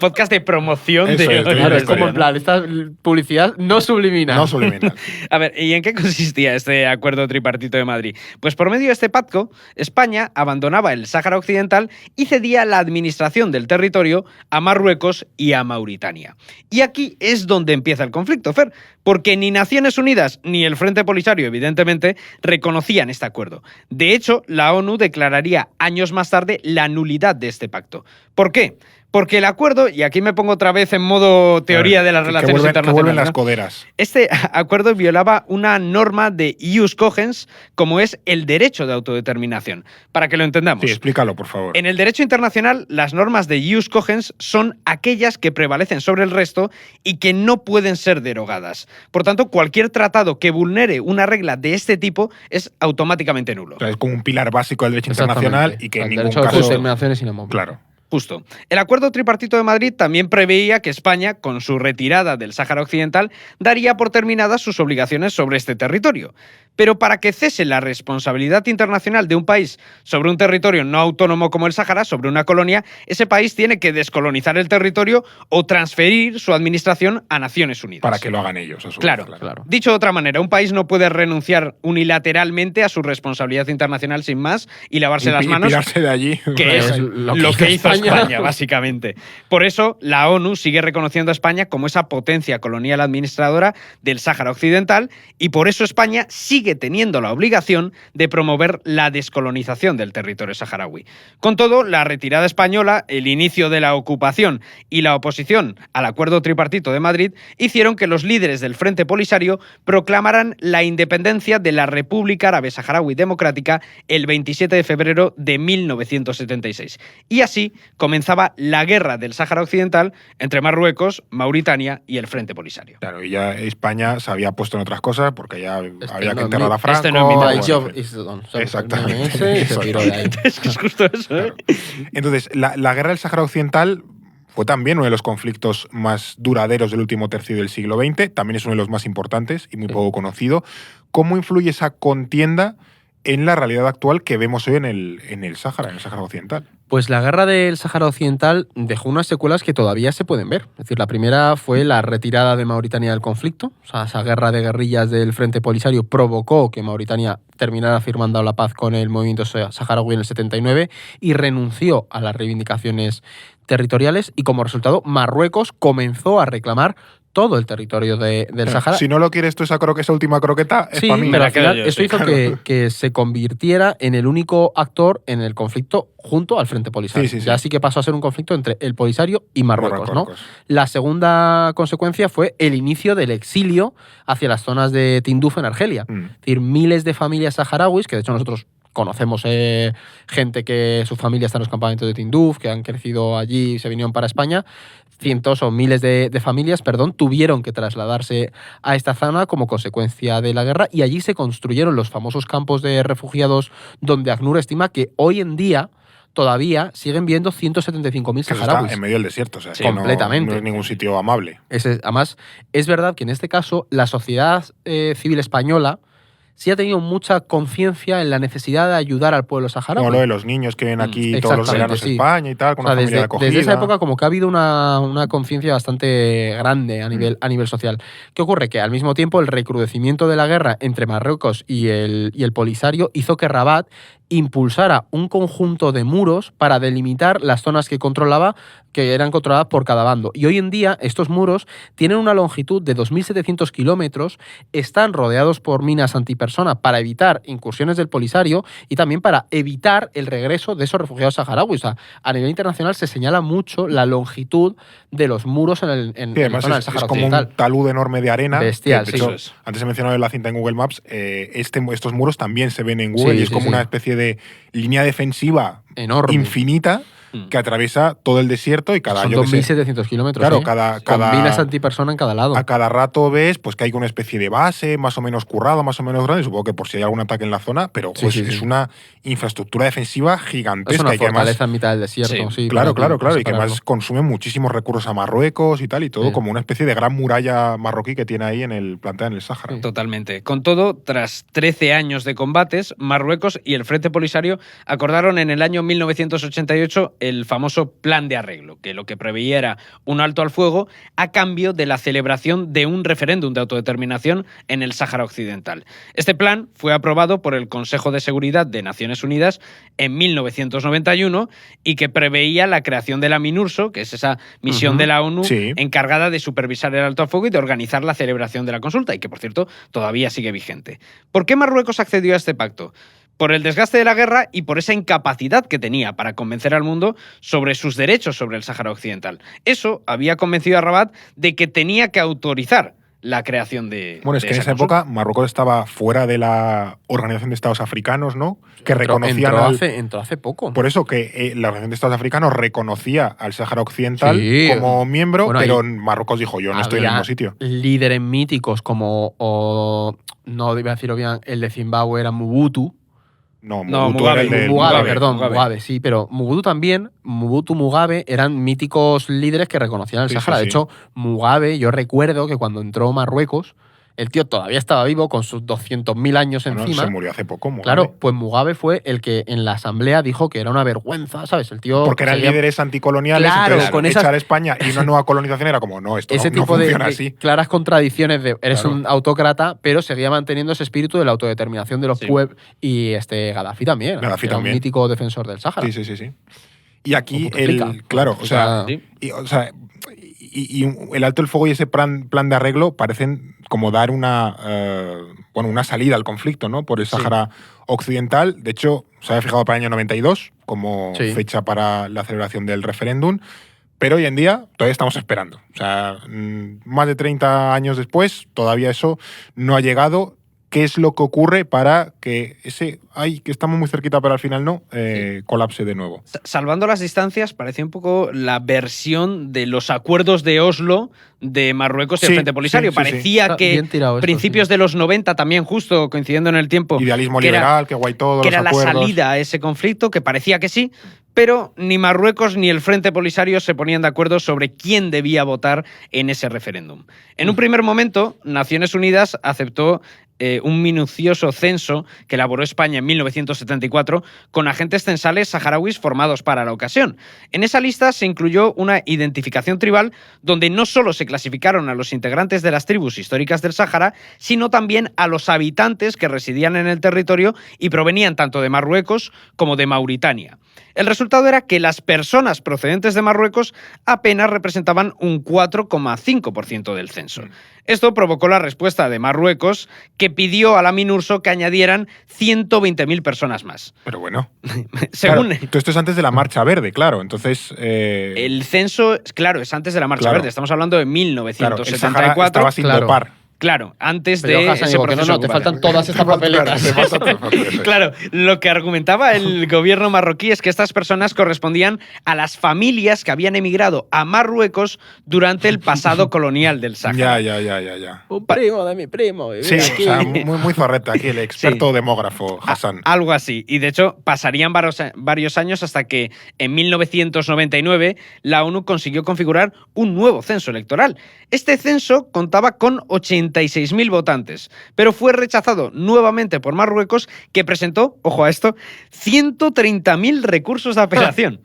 Podcast de promoción Eso de es, Hoy en Claro, la es como Historia, en plan, esta publicidad no subliminal. No subliminal. A ver, ¿y en qué consistía este Acuerdo Tripartito de Madrid? Pues por medio de este pacto, España abandonaba el Sáhara Occidental y cedía la administración del territorio a Marruecos y a Mauritania. Y aquí es donde empieza el conflicto, Fer, porque ni Naciones Unidas ni el Frente Polisario, evidentemente, reconocían este acuerdo. De hecho, la ONU declararía años más tarde la nulidad de este pacto. ¿Por qué? Porque el acuerdo, y aquí me pongo otra vez en modo teoría de las relaciones internacionales. Que vuelven las coderas. Este acuerdo violaba una norma de ius cogens, como es el derecho de autodeterminación. Para que lo entendamos. Sí, explícalo, por favor. En el derecho internacional, las normas de ius cogens son aquellas que prevalecen sobre el resto y que no pueden ser derogadas. Por tanto, cualquier tratado que vulnere una regla de este tipo es automáticamente nulo. O sea, es como un pilar básico del derecho internacional y que en el ningún derecho de caso... autodeterminación es inamovible. Claro. Justo. El Acuerdo Tripartito de Madrid también preveía que España, con su retirada del Sáhara Occidental, daría por terminadas sus obligaciones sobre este territorio. Pero para que cese la responsabilidad internacional de un país sobre un territorio no autónomo como el Sáhara, sobre una colonia, ese país tiene que descolonizar el territorio o transferir su administración a Naciones Unidas. Para que lo hagan ellos. A su Claro, vez, claro. Dicho de otra manera, un país no puede renunciar unilateralmente a su responsabilidad internacional sin más y lavarse las manos. Y pirarse de allí. Que es lo que hizo España, básicamente. Por eso, la ONU sigue reconociendo a España como esa potencia colonial administradora del Sáhara Occidental y por eso España sigue teniendo la obligación de promover la descolonización del territorio saharaui. Con todo, la retirada española, el inicio de la ocupación y la oposición al Acuerdo Tripartito de Madrid hicieron que los líderes del Frente Polisario proclamaran la independencia de la República Árabe Saharaui Democrática el 27 de febrero de 1976. Y así comenzaba la guerra del Sáhara Occidental entre Marruecos, Mauritania y el Frente Polisario. Claro, y ya España se había puesto en otras cosas porque ya había que enterrar a Franco. Este no es mi My tema. job is done. ¿sabes? Exactamente. Ese, y se tiró de ahí. Es que es justo eso, ¿eh? Claro. Entonces, la guerra del Sáhara Occidental fue también uno de los conflictos más duraderos del último tercio del siglo XX, también es uno de los más importantes y muy poco conocido. ¿Cómo influye esa contienda en la realidad actual que vemos hoy en el Sáhara Occidental? Pues la guerra del Sáhara Occidental dejó unas secuelas que todavía se pueden ver. Es decir, la primera fue la retirada de Mauritania del conflicto. O sea, esa guerra de guerrillas del Frente Polisario provocó que Mauritania terminara firmando la paz con el movimiento saharaui en el 79 y renunció a las reivindicaciones territoriales y como resultado Marruecos comenzó a reclamar todo el territorio del Sáhara. Si no lo quieres tú esa última croqueta, es Sí, para mí. pero al final yo, eso sí, hizo que se convirtiera en el único actor en el conflicto junto al Frente Polisario. Sí. Ya sí que pasó a ser un conflicto entre el Polisario y Marruecos, ¿no? Marruecos. La segunda consecuencia fue el inicio del exilio hacia las zonas de Tinduf en Argelia. Es decir, miles de familias saharauis, que de hecho nosotros conocemos gente que su familia está en los campamentos de Tinduf, que han crecido allí y se vinieron para España. Cientos o miles de familias, tuvieron que trasladarse a esta zona como consecuencia de la guerra y allí se construyeron los famosos campos de refugiados donde ACNUR estima que hoy en día todavía siguen viendo 175.000 Que eso saharauis. está en medio del desierto, o sea, Sí, que completamente. no es ningún sitio amable. Además, es verdad que en este caso la sociedad civil española sí ha tenido mucha conciencia en la necesidad de ayudar al pueblo saharaui. Como lo de los niños que vienen aquí todos los exactamente, veranos sí. a España y tal, con O sea, una familia de acogida. desde esa época como que ha habido una conciencia bastante grande a nivel social. ¿Qué ocurre? Que al mismo tiempo el recrudecimiento de la guerra entre Marruecos y el Polisario hizo que Rabat impulsara un conjunto de muros para delimitar las zonas que controlaba, que eran controladas por cada bando. Y hoy en día estos muros tienen una longitud de 2.700 kilómetros, están rodeados por minas antipersona para evitar incursiones del Polisario y también para evitar el regreso de esos refugiados saharauis. O sea, a nivel internacional se señala mucho la longitud de los muros en Sí, la además zona del es Sáhara como Occidental. un talud enorme de arena. Bestial, que, de sí. hecho, Eso es. antes he mencionado en la cinta en Google Maps, estos muros también se ven en Google Sí, y es sí, como sí. una especie de línea defensiva Enorme. infinita que atraviesa todo el desierto y cada, Son yo qué sé, 2.700 kilómetros. Claro, ¿eh? cada- Con cada- minas antipersona en cada lado. a cada rato ves pues que hay una especie de base más o menos currado, más o menos grande, supongo que por si hay algún ataque en la zona, pero Sí, pues, sí, es sí. una infraestructura defensiva gigantesca. Es una y que además, fortaleza en mitad del desierto. Sí, Sí, claro, para claro, y que separarlo. además consume muchísimos recursos a Marruecos y tal, y todo Sí. como una especie de gran muralla marroquí que tiene ahí plantada en el Sáhara. Sí. Totalmente. Con todo, tras 13 años de combates, Marruecos y el Frente Polisario acordaron en el año 1988 el famoso Plan de Arreglo, que lo que preveía era un alto al fuego a cambio de la celebración de un referéndum de autodeterminación en el Sáhara Occidental. Este plan fue aprobado por el Consejo de Seguridad de Naciones Unidas en 1991 y que preveía la creación de la MINURSO, que es esa misión de la ONU Sí. encargada de supervisar el alto al fuego y de organizar la celebración de la consulta, y que, por cierto, todavía sigue vigente. ¿Por qué Marruecos accedió a este pacto? Por el desgaste de la guerra y por esa incapacidad que tenía para convencer al mundo sobre sus derechos sobre el Sáhara Occidental. Eso había convencido a Rabat de que tenía que autorizar la creación de. Bueno, es de que en esa consulta. época Marruecos estaba fuera de la Organización de Estados Africanos, ¿no? Que reconocían entró hace poco. Por eso que la Organización de Estados Africanos reconocía al Sáhara Occidental Sí. como miembro, Bueno, pero ahí Marruecos dijo, yo no estoy en el Había mismo sitio. líderes míticos como, no iba a decirlo bien, el de Zimbabue era Mobutu. No, No, Mobutu Mugabe, era el del- Mugabe, Mugabe, perdón, Mugabe. Mugabe, sí, pero Mobutu también, Mugabe eran míticos líderes que reconocían el Sí, Sáhara. sí, De sí. hecho, Mugabe, yo recuerdo que cuando entró Marruecos, el tío todavía estaba vivo con sus 200.000 años Bueno, encima. se murió hace poco, Mugabe. Claro, pues Mugabe fue el que en la asamblea dijo que era una vergüenza, ¿sabes? El tío Porque eran seguía- líderes anticoloniales, Claro, entonces con echar esas- España y una nueva colonización era como, no, esto ese no tipo de funciona así. claras contradicciones de eres Claro. un autócrata, pero seguía manteniendo ese espíritu de la autodeterminación de los Sí. pueblos. Y Gaddafi también. Gaddafi era también. un mítico defensor del Sáhara. Sí. Y aquí, Como Bouteflika. claro, o sea, Sí. y el alto el fuego y ese plan de arreglo parecen como dar una salida al conflicto, ¿no? Por el Sí. Sáhara Occidental. De hecho, se había fijado para el año 92 como Sí. fecha para la celebración del referéndum, pero hoy en día todavía estamos esperando. O sea, más de 30 años después, todavía eso no ha llegado. qué es lo que ocurre para que ese, que estamos muy cerquita pero al final no, colapse de nuevo. Salvando las distancias, parecía un poco la versión de los acuerdos de Oslo de Marruecos y el Frente Polisario. Parecía que principios de los 90, también justo coincidiendo en el tiempo, idealismo liberal, que guay todo, que los era acuerdos. La salida a ese conflicto, que parecía que sí, pero ni Marruecos ni el Frente Polisario se ponían de acuerdo sobre quién debía votar en ese referéndum. En un primer momento, Naciones Unidas aceptó un minucioso censo que elaboró España en 1974 con agentes censales saharauis formados para la ocasión. En esa lista se incluyó una identificación tribal donde no solo se clasificaron a los integrantes de las tribus históricas del Sáhara, sino también a los habitantes que residían en el territorio y provenían tanto de Marruecos como de Mauritania. El resultado era que las personas procedentes de Marruecos apenas representaban un 4,5% del censo. Esto provocó la respuesta de Marruecos, que pidió a la Minurso que añadieran 120.000 personas más. Pero bueno, según... Claro, esto es antes de la Marcha Verde, claro, entonces... El censo, claro, es antes de la Marcha Verde, estamos hablando de 1974. Claro, el Sahara estaba sin dopar. Claro, antes pero de Hassan, ese proceso. No, te faltan todas estas papeletas. Claro, lo que argumentaba el gobierno marroquí es que estas personas correspondían a las familias que habían emigrado a Marruecos durante el pasado colonial del Sáhara. Ya. Un primo de mi primo. Sí, aquí. O sea, muy zorreta aquí, el experto demógrafo, Hassan. Algo así. Y de hecho, pasarían varios años hasta que en 1999 la ONU consiguió configurar un nuevo censo electoral. Este censo contaba con 86.000 votantes, pero fue rechazado nuevamente por Marruecos, que presentó, ojo a esto, 130.000 recursos de apelación.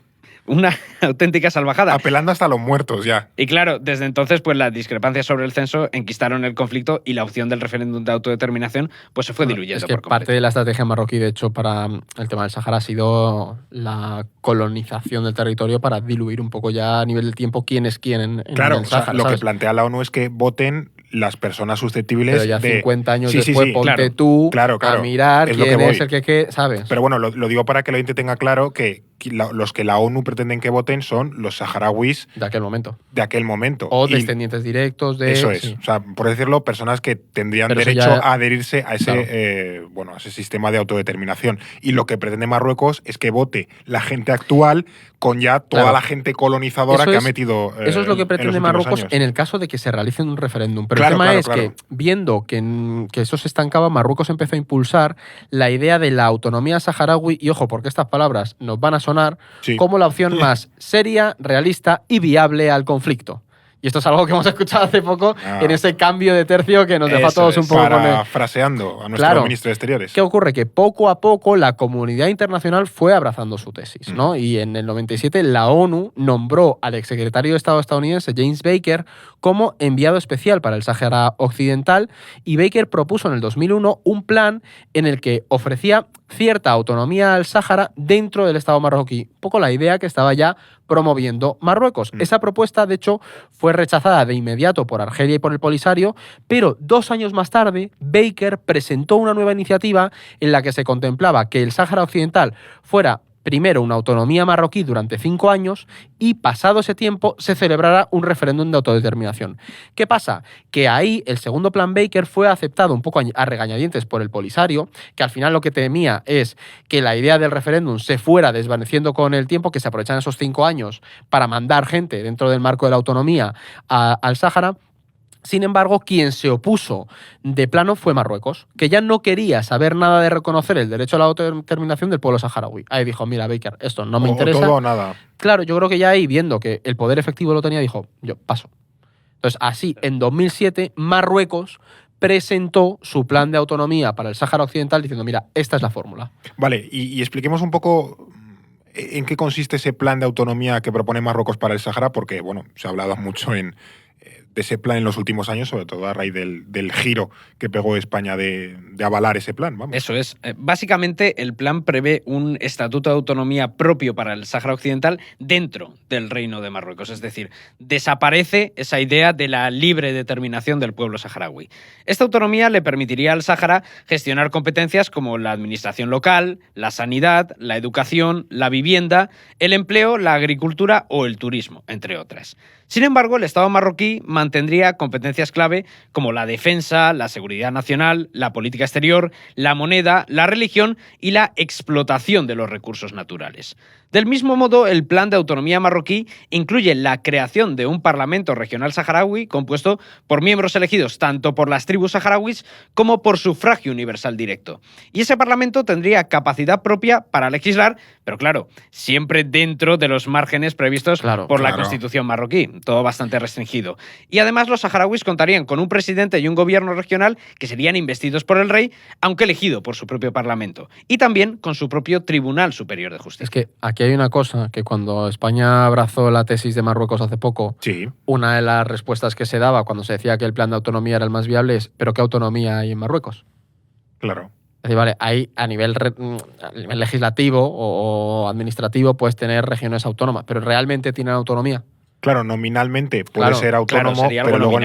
Una auténtica salvajada. Apelando hasta a los muertos ya. Y claro, desde entonces pues las discrepancias sobre el censo enquistaron el conflicto y la opción del referéndum de autodeterminación pues se fue diluyendo. Es que por completo. Parte de la estrategia marroquí, de hecho, para el tema del Sáhara ha sido la colonización del territorio para diluir un poco ya a nivel del tiempo quién es quién en el Sáhara. Lo que plantea la ONU es que voten las personas susceptibles. Pero ya 50 años sí, después, ponte tú a mirar es quién es el que ¿sabes? Pero bueno, lo digo para que el oyente tenga claro que los que la ONU pretenden que voten son los saharauis de aquel momento. O descendientes directos de... Eso es. Sí. O sea, por decirlo, personas que tendrían pero derecho a adherirse a ese, a ese sistema de autodeterminación. Y lo que pretende Marruecos es que vote la gente actual con ya toda la gente colonizadora que ha metido. Eso es lo que pretende Marruecos años. en el caso de que se realice un referéndum. Pero el tema es que, viendo que eso se estancaba, Marruecos empezó a impulsar la idea de la autonomía saharaui, y ojo, porque estas palabras nos van a sonar como la opción más seria, realista y viable al conflicto. Y esto es algo que hemos escuchado hace poco en ese cambio de tercio que nos dejó a todos un poco parafraseando a nuestro ministro de Exteriores. ¿Qué ocurre? Que poco a poco la comunidad internacional fue abrazando su tesis, ¿no? Y en el 97 la ONU nombró al exsecretario de Estado estadounidense James Baker como enviado especial para el Sáhara Occidental, y Baker propuso en el 2001 un plan en el que ofrecía cierta autonomía al Sáhara dentro del Estado marroquí. Un poco la idea que estaba ya promoviendo Marruecos. Esa propuesta, de hecho, fue rechazada de inmediato por Argelia y por el Polisario, pero 2 años más tarde, Baker presentó una nueva iniciativa en la que se contemplaba que el Sáhara Occidental fuera primero una autonomía marroquí durante 5 años y pasado ese tiempo se celebrará un referéndum de autodeterminación. ¿Qué pasa? Que ahí el segundo plan Baker fue aceptado un poco a regañadientes por el Polisario, que al final lo que temía es que la idea del referéndum se fuera desvaneciendo con el tiempo, que se aprovechan esos 5 años para mandar gente dentro del marco de la autonomía al Sáhara. Sin embargo, quien se opuso de plano fue Marruecos, que ya no quería saber nada de reconocer el derecho a la autodeterminación del pueblo saharaui. Ahí dijo, mira, Baker, esto no me interesa. Todo o nada. Claro, yo creo que ya ahí, viendo que el poder efectivo lo tenía, dijo, yo paso. Entonces, así, en 2007, Marruecos presentó su plan de autonomía para el Sáhara Occidental diciendo, mira, esta es la fórmula. Vale, y expliquemos un poco en qué consiste ese plan de autonomía que propone Marruecos para el Sáhara, porque, bueno, se ha hablado mucho de ese plan en los últimos años, sobre todo a raíz del giro que pegó España de avalar ese plan. Vamos. Eso es. Básicamente, el plan prevé un estatuto de autonomía propio para el Sáhara Occidental dentro del Reino de Marruecos. Es decir, desaparece esa idea de la libre determinación del pueblo saharaui. Esta autonomía le permitiría al Sáhara gestionar competencias como la administración local, la sanidad, la educación, la vivienda, el empleo, la agricultura o el turismo, entre otras. Sin embargo, el Estado marroquí mantendría competencias clave como la defensa, la seguridad nacional, la política exterior, la moneda, la religión y la explotación de los recursos naturales. Del mismo modo, el Plan de Autonomía marroquí incluye la creación de un Parlamento regional saharaui compuesto por miembros elegidos tanto por las tribus saharauis como por sufragio universal directo. Y ese Parlamento tendría capacidad propia para legislar, pero claro, siempre dentro de los márgenes previstos por la Constitución marroquí, todo bastante restringido. Y además los saharauis contarían con un presidente y un gobierno regional que serían investidos por el rey, aunque elegido por su propio Parlamento. Y también con su propio Tribunal Superior de Justicia. Es que aquí hay una cosa, que cuando España abrazó la tesis de Marruecos hace poco, una de las respuestas que se daba cuando se decía que el plan de autonomía era el más viable es ¿pero qué autonomía hay en Marruecos? Claro. Es decir, vale, hay a nivel legislativo o administrativo puedes tener regiones autónomas, pero ¿realmente tienen autonomía? Claro, nominalmente puede ser autónomo, pero luego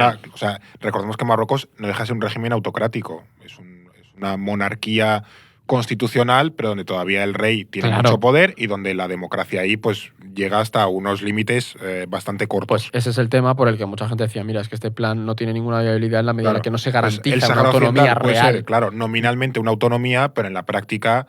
recordemos que Marruecos no deja de ser un régimen autocrático. Es una monarquía constitucional, pero donde todavía el rey tiene mucho poder y donde la democracia ahí pues llega hasta unos límites bastante cortos. Pues ese es el tema por el que mucha gente decía, mira, es que este plan no tiene ninguna viabilidad en la medida en la que no se garantiza una autonomía real. Ser, claro, nominalmente una autonomía, pero en la práctica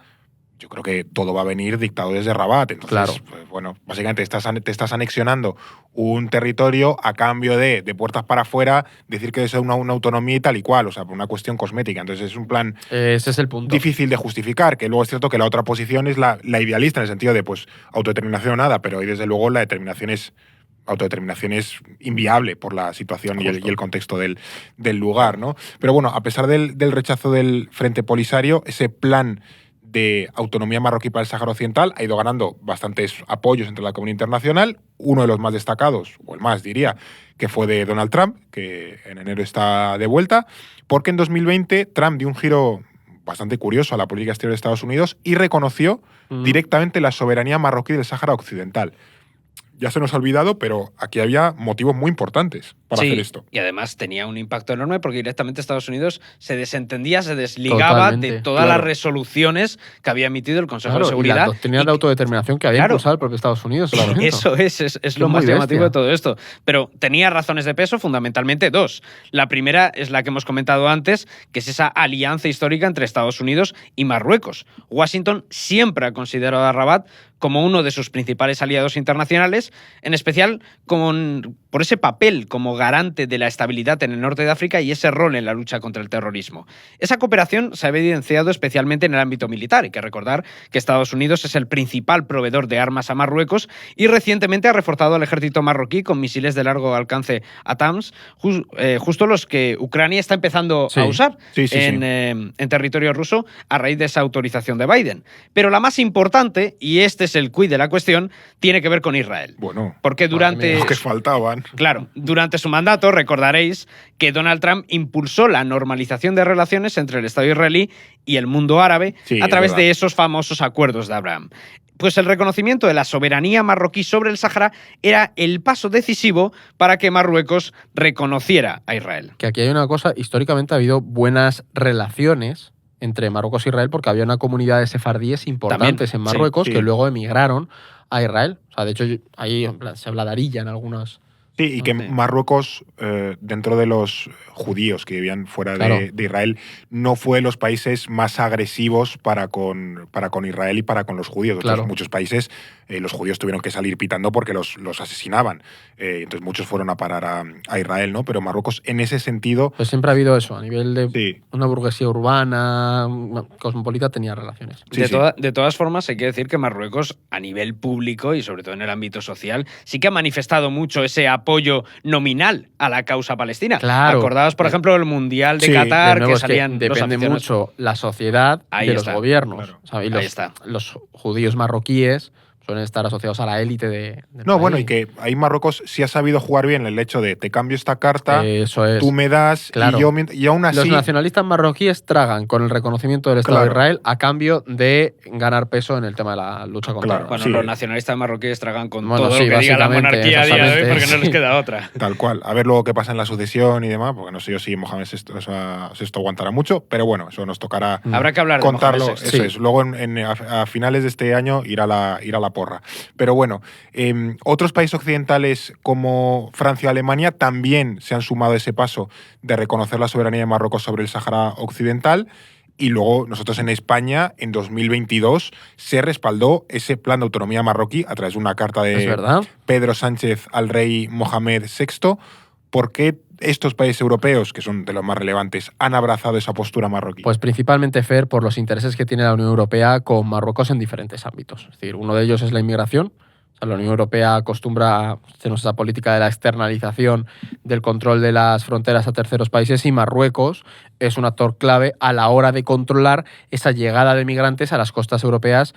yo creo que todo va a venir dictado desde Rabat. Entonces, pues, bueno, básicamente te estás anexionando un territorio a cambio de puertas para afuera, decir que es una autonomía y tal y cual, o sea, por una cuestión cosmética. Entonces es un plan ese es el punto. Difícil de justificar, que luego es cierto que la otra posición es la idealista, en el sentido de, pues, autodeterminación o nada, pero hoy desde luego la autodeterminación es inviable por la situación y el contexto del lugar, ¿no? Pero bueno, a pesar del rechazo del Frente Polisario, ese plan de autonomía marroquí para el Sáhara Occidental ha ido ganando bastantes apoyos entre la comunidad internacional. Uno de los más destacados, o el más diría, que fue de Donald Trump, que en enero está de vuelta, porque en 2020 Trump dio un giro bastante curioso a la política exterior de Estados Unidos y reconoció directamente la soberanía marroquí del Sáhara Occidental. Ya se nos ha olvidado, pero aquí había motivos muy importantes para hacer esto. Y además tenía un impacto enorme porque directamente Estados Unidos se desentendía, se desligaba de todas las resoluciones que había emitido el Consejo de Seguridad. Y la doctrina de autodeterminación que había impulsado el propio Estados Unidos. Eso es lo más llamativo de todo esto. Pero tenía razones de peso, fundamentalmente dos. La primera es la que hemos comentado antes, que es esa alianza histórica entre Estados Unidos y Marruecos. Washington siempre ha considerado a Rabat como uno de sus principales aliados internacionales, en especial por ese papel como garante de la estabilidad en el norte de África y ese rol en la lucha contra el terrorismo. Esa cooperación se ha evidenciado especialmente en el ámbito militar. Hay que recordar que Estados Unidos es el principal proveedor de armas a Marruecos y recientemente ha reforzado al ejército marroquí con misiles de largo alcance ATAMS, justo los que Ucrania está empezando a usar en territorio ruso a raíz de esa autorización de Biden. Pero la más importante, y este es el quid de la cuestión, tiene que ver con Israel. Bueno, porque durante los que faltaban. Claro, durante su mandato recordaréis que Donald Trump impulsó la normalización de relaciones entre el Estado israelí y el mundo árabe a través de esos famosos acuerdos de Abraham. Pues el reconocimiento de la soberanía marroquí sobre el Sáhara era el paso decisivo para que Marruecos reconociera a Israel. Que aquí hay una cosa, históricamente ha habido buenas relaciones entre Marruecos e Israel porque había una comunidad de sefardíes importantes en Marruecos que luego emigraron a Israel. O sea, de hecho, ahí se habla de Arilla en algunas... Sí, y que Marruecos, dentro de los judíos que vivían fuera de Israel, no fue de los países más agresivos para con Israel y para con los judíos. Entonces, muchos países, los judíos tuvieron que salir pitando porque los asesinaban. Entonces, muchos fueron a parar a Israel, ¿no? Pero Marruecos, en ese sentido... Pues siempre ha habido eso, a nivel de una burguesía urbana, cosmopolita, tenía relaciones. De todas formas, hay que decir que Marruecos, a nivel público y sobre todo en el ámbito social, sí que ha manifestado mucho ese apoyo nominal a la causa palestina. Claro. Acordaos, por ejemplo, el Mundial de Qatar, que salían que depende mucho la sociedad de los gobiernos. Claro. O sea, y los judíos marroquíes suelen estar asociados a la élite del país. Bueno, y que ahí Marruecos sí ha sabido jugar bien el hecho de te cambio esta carta, tú me das, y aún así... Los nacionalistas marroquíes tragan con el reconocimiento del Estado de Israel a cambio de ganar peso en el tema de la lucha contra... Los nacionalistas marroquíes tragan con todo lo que diga la monarquía a día de hoy porque no les queda otra. Tal cual. A ver luego qué pasa en la sucesión y demás, porque no sé yo si Mohamed esto aguantará mucho, pero bueno, eso nos tocará Habrá que hablar contarlo. de Mohamed VI. Eso es. Luego a finales de este año irá la porra. Pero bueno, otros países occidentales como Francia y Alemania también se han sumado a ese paso de reconocer la soberanía de Marruecos sobre el Sáhara Occidental. Y luego nosotros en España, en 2022, se respaldó ese plan de autonomía marroquí a través de una carta de Pedro Sánchez al rey Mohamed VI. ¿Por qué estos países europeos, que son de los más relevantes, han abrazado esa postura marroquí? Pues principalmente, Fer, por los intereses que tiene la Unión Europea con Marruecos en diferentes ámbitos. Es decir, uno de ellos es la inmigración. La Unión Europea acostumbra a hacer esa política de la externalización del control de las fronteras a terceros países y Marruecos es un actor clave a la hora de controlar esa llegada de migrantes a las costas europeas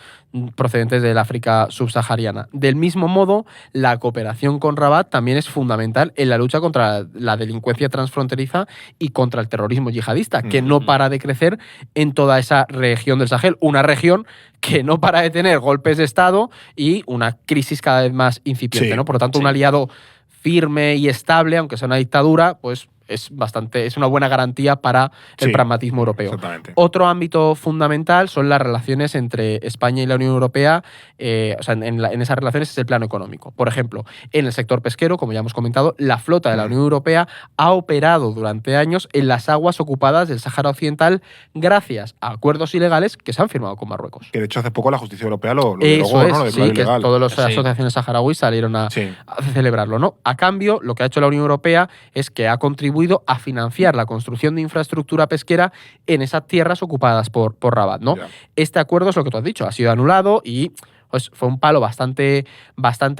procedentes del África subsahariana. Del mismo modo, la cooperación con Rabat también es fundamental en la lucha contra la delincuencia transfronteriza y contra el terrorismo yihadista, que no para de crecer en toda esa región del Sahel, una región que no para de tener golpes de Estado y una crisis cada vez más incipiente, ¿no? Por lo tanto, un aliado firme y estable, aunque sea una dictadura, pues es una buena garantía para el pragmatismo europeo. Exactamente. Otro ámbito fundamental son las relaciones entre España y la Unión Europea. En esas relaciones es el plano económico. Por ejemplo, en el sector pesquero, como ya hemos comentado, la flota de la Unión Europea ha operado durante años en las aguas ocupadas del Sáhara Occidental gracias a acuerdos ilegales que se han firmado con Marruecos. Que de hecho hace poco la justicia europea lo derogó, ¿no? Lo declaró ilegal. Que todas las asociaciones saharauis salieron a celebrarlo, ¿no? A cambio, lo que ha hecho la Unión Europea es que ha contribuido a financiar la construcción de infraestructura pesquera en esas tierras ocupadas por Rabat, ¿no? Este acuerdo es lo que tú has dicho, ha sido anulado y pues, fue un palo bastante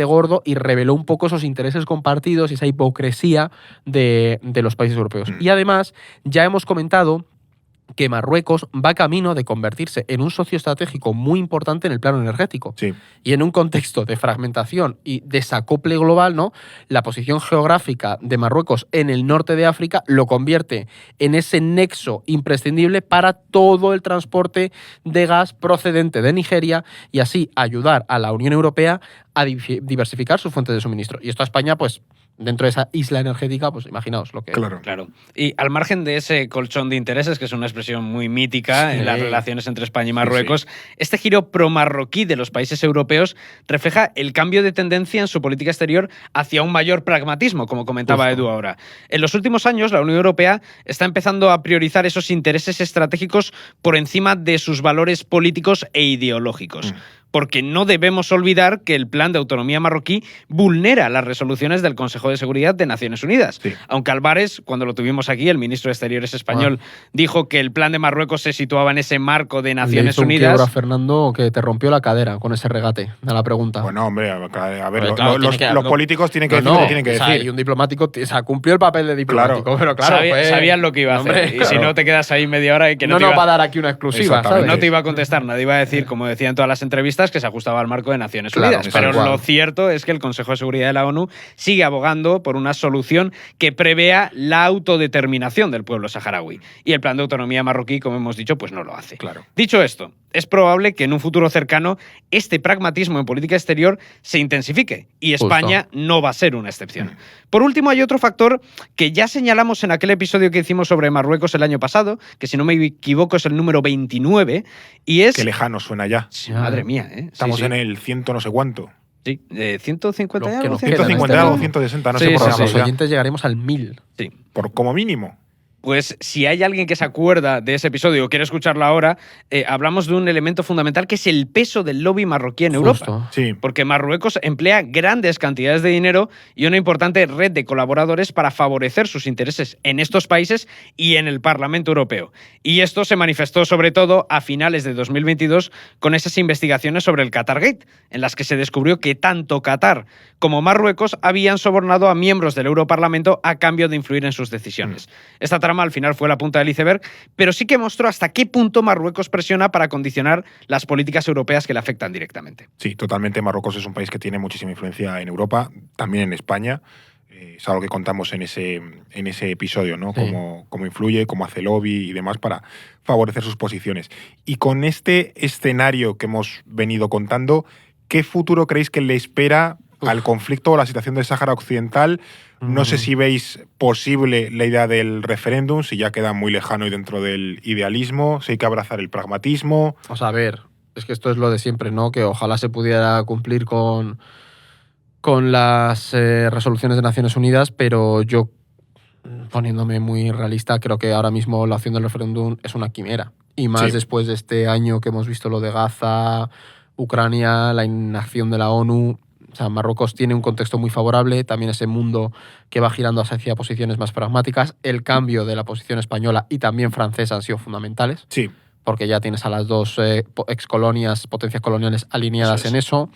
gordo y reveló un poco esos intereses compartidos y esa hipocresía de los países europeos. Y además, ya hemos comentado que Marruecos va camino de convertirse en un socio estratégico muy importante en el plano energético. Sí. Y en un contexto de fragmentación y desacople global, ¿no? La posición geográfica de Marruecos en el norte de África lo convierte en ese nexo imprescindible para todo el transporte de gas procedente de Nigeria y así ayudar a la Unión Europea a diversificar sus fuentes de suministro. Y esto a España, pues, dentro de esa isla energética, pues imaginaos lo que... Claro. Y al margen de ese colchón de intereses, que es una expresión muy mítica en las relaciones entre España y Marruecos, este giro pro-marroquí de los países europeos refleja el cambio de tendencia en su política exterior hacia un mayor pragmatismo, como comentaba Edu ahora. En los últimos años, la Unión Europea está empezando a priorizar esos intereses estratégicos por encima de sus valores políticos e ideológicos. Porque no debemos olvidar que el plan de autonomía marroquí vulnera las resoluciones del Consejo de Seguridad de Naciones Unidas. Aunque Álvarez, cuando lo tuvimos aquí, el ministro de Exteriores español, dijo que el plan de Marruecos se situaba en ese marco de Naciones Unidas. Le hizo un Fernando que te rompió la cadera con ese regate a la pregunta. Bueno, hombre, a ver, los políticos tienen que decir lo que tienen que decir. Y un diplomático cumplió el papel de diplomático, pero claro, sabían lo que iba a hacer. Y si no te quedas ahí media hora y que no nos va a dar aquí una exclusiva, ¿sabes? No te iba a contestar, nadie iba a decir, como decía en todas las entrevistas, que se ajustaba al marco de Naciones Unidas. Pero lo cierto es que el Consejo de Seguridad de la ONU sigue abogando por una solución que prevea la autodeterminación del pueblo saharaui. Y el plan de autonomía marroquí, como hemos dicho, pues no lo hace. Dicho esto, es probable que en un futuro cercano este pragmatismo en política exterior se intensifique y España no va a ser una excepción. Por último, hay otro factor que ya señalamos en aquel episodio que hicimos sobre Marruecos el año pasado, que si no me equivoco es el número 29, y es... Qué lejano suena ya. Madre mía, ¿eh? Estamos en el 100 no sé cuánto. Sí, 150 y algo. 150 algo, 160, no sé por dónde. Los oyentes llegaremos al 1000. Sí. Por como mínimo. Pues si hay alguien que se acuerda de ese episodio o quiere escucharlo ahora, hablamos de un elemento fundamental que es el peso del lobby marroquí en Europa. Sí. Porque Marruecos emplea grandes cantidades de dinero y una importante red de colaboradores para favorecer sus intereses en estos países y en el Parlamento Europeo. Y esto se manifestó sobre todo a finales de 2022 con esas investigaciones sobre el Qatargate, en las que se descubrió que tanto Qatar como Marruecos habían sobornado a miembros del Europarlamento a cambio de influir en sus decisiones. Esta trama al final fue la punta del iceberg, pero sí que mostró hasta qué punto Marruecos presiona para condicionar las políticas europeas que le afectan directamente. Sí, totalmente. Marruecos es un país que tiene muchísima influencia en Europa, también en España. Es algo que contamos en ese episodio, ¿no? Sí. Cómo influye, cómo hace lobby y demás para favorecer sus posiciones. Y con este escenario que hemos venido contando, ¿qué futuro creéis que le espera al conflicto o la situación del Sáhara Occidental? No sé si veis posible la idea del referéndum, si ya queda muy lejano y dentro del idealismo, si hay que abrazar el pragmatismo. O sea, a ver, es que esto es lo de siempre, ¿no? Que ojalá se pudiera cumplir con las resoluciones de Naciones Unidas, pero yo, poniéndome muy realista, creo que ahora mismo la opción del referéndum es una quimera. Y más después de este año que hemos visto lo de Gaza, Ucrania, la inacción de la ONU. O sea, Marruecos tiene un contexto muy favorable, también ese mundo que va girando hacia posiciones más pragmáticas. El cambio de la posición española y también francesa han sido fundamentales. Sí. Porque ya tienes a las dos excolonias, potencias coloniales alineadas en eso.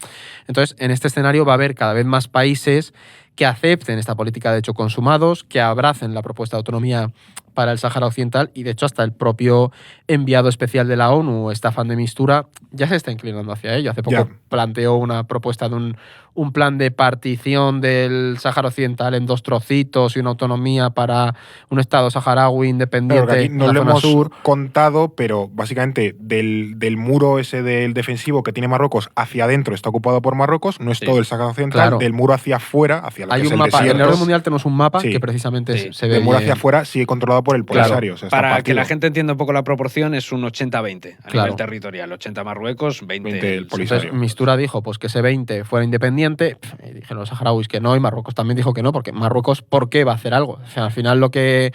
Entonces, en este escenario va a haber cada vez más países que acepten esta política de hecho consumados, que abracen la propuesta de autonomía para el Sáhara Occidental, y de hecho hasta el propio enviado especial de la ONU, Staffan de Mistura, ya se está inclinando hacia ello. Hace poco planteó una propuesta de un plan de partición del Sáhara Occidental en 2 trocitos y una autonomía para un estado saharaui independiente. Claro, aquí no en la lo zona hemos sur. contado, pero básicamente del muro ese del defensivo que tiene Marruecos hacia adentro está ocupado por Marruecos, no es todo el Sáhara Occidental, Claro. del muro hacia afuera, hacia lo Hay que es un el mapa, en el desierto, orden mundial tenemos un mapa que precisamente se ve del muro bien. hacia afuera sigue controlado por el Polisario. O sea, está Para que partido. la gente entienda un poco la proporción, es un 80-20 a Claro. nivel territorial. 80 Marruecos, 20 el Polisario. Entonces, Mistura dijo pues que ese 20 fuera independiente, y dijeron los saharauis que no, y Marruecos también dijo que no, porque Marruecos, ¿por qué va a hacer algo? O sea, al final lo que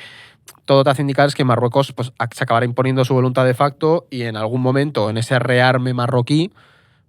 todo te hace indicar es que Marruecos pues, se acabará imponiendo su voluntad de facto, y en algún momento, en ese rearme marroquí,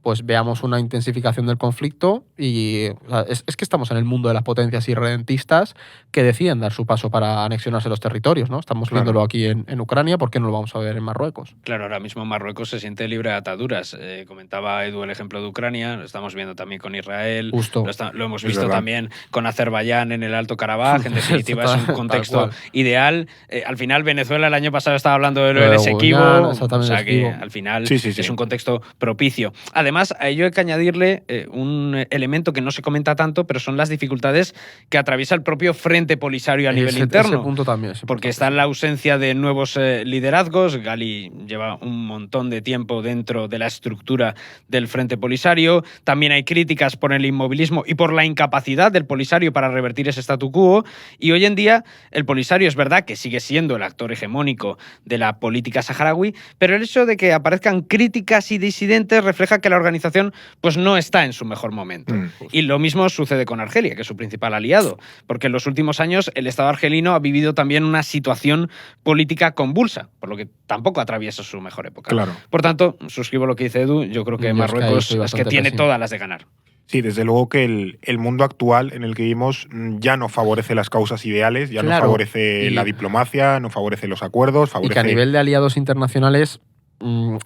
pues veamos una intensificación del conflicto. Y o sea, es que estamos en el mundo de las potencias irredentistas que deciden dar su paso para anexionarse los territorios, ¿no? Estamos viéndolo aquí en Ucrania, ¿por qué no lo vamos a ver en Marruecos? Claro, ahora mismo Marruecos se siente libre de ataduras. Comentaba Edu el ejemplo de Ucrania, lo estamos viendo también con Israel, Justo. lo hemos Es visto verdad. también con Azerbaiyán en el Alto Karabaj. En definitiva, es un Tal contexto cual. ideal. Al final, Venezuela el año pasado estaba hablando de lo Lo del de Esequibo, Guyana, o exactamente, sea que Esequibo. al final Sí. es un contexto propicio. Además, a ello hay que añadirle un elemento que no se comenta tanto, pero son las dificultades que atraviesa el propio Frente Polisario a nivel interno. Ese punto también es Porque importante. está la ausencia de nuevos liderazgos. Gali lleva un montón de tiempo dentro de la estructura del Frente Polisario. También hay críticas por el inmovilismo y por la incapacidad del Polisario para revertir ese statu quo. Y hoy en día el Polisario es verdad que sigue siendo el actor hegemónico de la política saharaui, pero el hecho de que aparezcan críticas y disidentes refleja que la organización pues no está en su mejor momento. Y lo mismo sucede con Argelia, que es su principal aliado, porque en los últimos años el Estado argelino ha vivido también una situación política convulsa, por lo que tampoco atraviesa su mejor época. Claro. Por tanto, suscribo lo que dice Edu, yo creo que Yo es que ahí Marruecos estoy es que bastante tiene pésimo. todas las de ganar. Sí, desde luego que el mundo actual en el que vivimos ya no favorece las causas ideales, ya no Claro. favorece Y- la diplomacia, no favorece los acuerdos, Y favorece... que a nivel de aliados internacionales,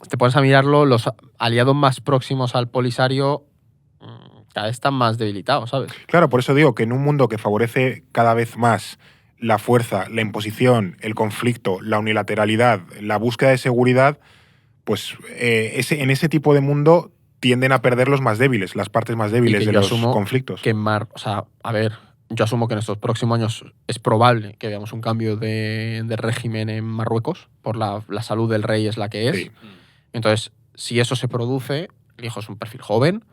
te pones a mirarlo, los aliados más próximos al Polisario cada vez están más debilitados, ¿sabes? Claro, por eso digo que en un mundo que favorece cada vez más la fuerza, la imposición, el conflicto, la unilateralidad, la búsqueda de seguridad, pues en ese tipo de mundo tienden a perder los más débiles, las partes más débiles que de yo los asumo conflictos. O sea, a ver, yo asumo que en estos próximos años es probable que veamos un cambio de régimen en Marruecos, por la salud del rey es la que es. Sí. Entonces, si eso se produce, el hijo es un perfil joven,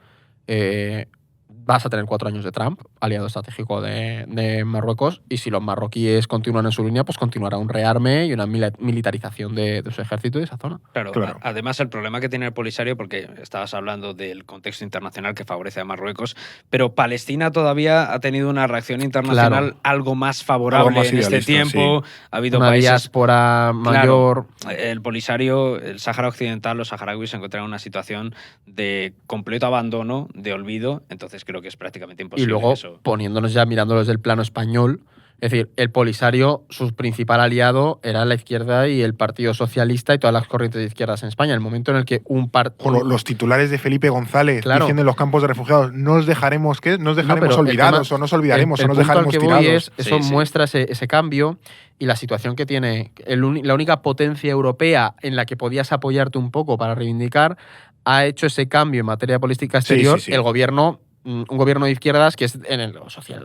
vas a tener 4 años de Trump, aliado estratégico de Marruecos, y si los marroquíes continúan en su línea, pues continuará un rearme y una militarización de su ejército y de esa zona. Claro. Claro. Además, el problema que tiene el Polisario, porque estabas hablando del contexto internacional que favorece a Marruecos, pero Palestina todavía ha tenido una reacción internacional algo más favorable Algo más en este idealista, tiempo. Ha habido Una países... diáspora mayor. El Polisario, el Sáhara Occidental, los saharauis se encuentran en una situación de completo abandono, de olvido, entonces creo que es prácticamente Y imposible luego, eso. poniéndonos ya, mirándolos del plano español, es decir, el Polisario, su principal aliado era la izquierda y el Partido Socialista y todas las corrientes de izquierdas en España. El momento en el que un partido... Los titulares de Felipe González Claro. diciendo en los campos de refugiados, no os dejaremos, ¿qué? No os dejaremos pero el olvidados, tema- o nos olvidaremos, o el nos punto al dejaremos que voy tirados. es, eso Sí, sí. muestra ese cambio y la situación que tiene la única potencia europea en la que podías apoyarte un poco para reivindicar, ha hecho ese cambio en materia de política Sí, exterior. sí, sí. El gobierno, un gobierno de izquierdas que es en el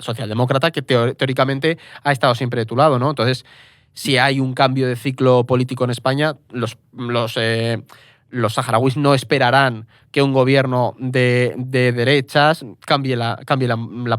socialdemócrata, que teóricamente ha estado siempre de tu lado, ¿no? Entonces, si hay un cambio de ciclo político en España, los saharauis no esperarán que un gobierno de derechas cambie la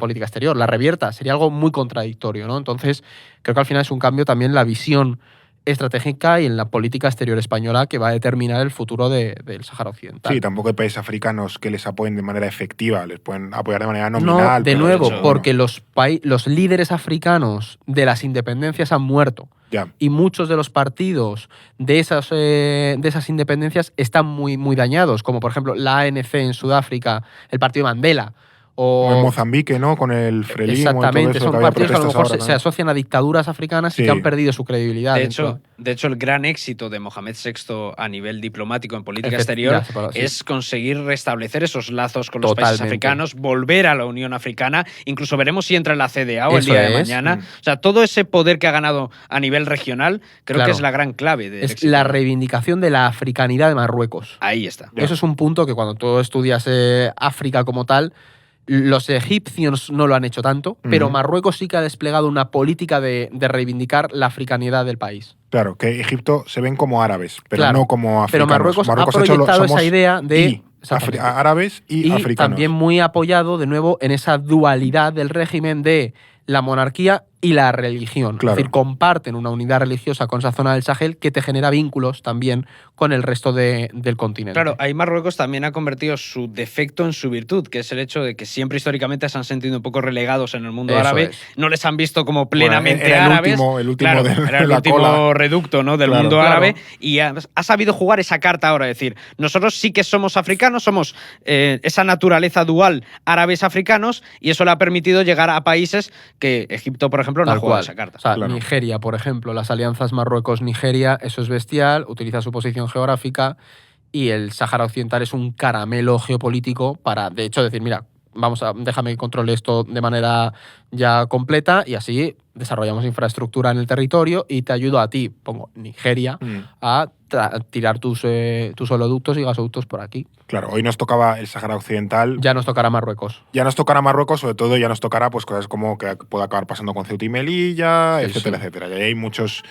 política exterior, la revierta. Sería algo muy contradictorio, ¿no? Entonces, creo que al final es un cambio también la visión estratégica y en la política exterior española que va a determinar el futuro del Sáhara Occidental. Sí, tampoco hay países africanos que les apoyen de manera efectiva, les pueden apoyar de manera nominal. No, de pero nuevo, hecho, porque los líderes africanos de las independencias han muerto. Ya. Y muchos de los partidos de esas independencias están muy, muy dañados, como por ejemplo la ANC en Sudáfrica, el partido de Mandela. O en Mozambique, ¿no? Con el Frelimo. Exactamente, y todo eso, son que había partidos que a lo mejor protestas se asocian a dictaduras africanas y que han perdido su credibilidad. De hecho, el gran éxito de Mohamed VI a nivel diplomático en política exterior es conseguir restablecer esos lazos con los países africanos, volver a la Unión Africana, incluso veremos si entra en la CDAO el día de mañana. O sea, todo ese poder que ha ganado a nivel regional creo que es la gran clave del éxito. Es la reivindicación de la africanidad de Marruecos. Ahí está. Eso es un punto que cuando tú estudias África como tal, los egipcios no lo han hecho tanto, pero Marruecos sí que ha desplegado una política de reivindicar la africanidad del país. Claro, que Egipto se ven como árabes, pero no como africanos. Pero Marruecos ha proyectado esa idea de árabes y africanos. También muy apoyado, de nuevo, en esa dualidad del régimen de la monarquía y la religión. Claro. Es decir, comparten una unidad religiosa con esa zona del Sahel que te genera vínculos también con el resto del continente. Claro, ahí Marruecos también ha convertido su defecto en su virtud, que es el hecho de que siempre históricamente se han sentido un poco relegados en el mundo árabe, no les han visto como plenamente árabes. El último era el último reducto, ¿no? del mundo árabe, y ha sabido jugar esa carta ahora, es decir, nosotros sí que somos africanos, somos esa naturaleza dual árabes-africanos, y eso le ha permitido llegar a países que Egipto, por ejemplo, no ha jugado esa carta. O sea, Nigeria, por ejemplo, las alianzas Marruecos-Nigeria, eso es bestial, utiliza su posición geográfica y el Sáhara Occidental es un caramelo geopolítico para, de hecho, decir, mira, déjame que controle esto de manera ya completa y así desarrollamos infraestructura en el territorio y te ayudo a ti, pongo Nigeria, a tirar tus oleoductos y gasoductos por aquí. Claro, hoy nos tocaba el Sáhara Occidental. Ya nos tocará Marruecos. Ya nos tocará Marruecos, sobre todo ya nos tocará pues cosas como que puede acabar pasando con Ceuta y Melilla, etcétera, etcétera. Y hay muchos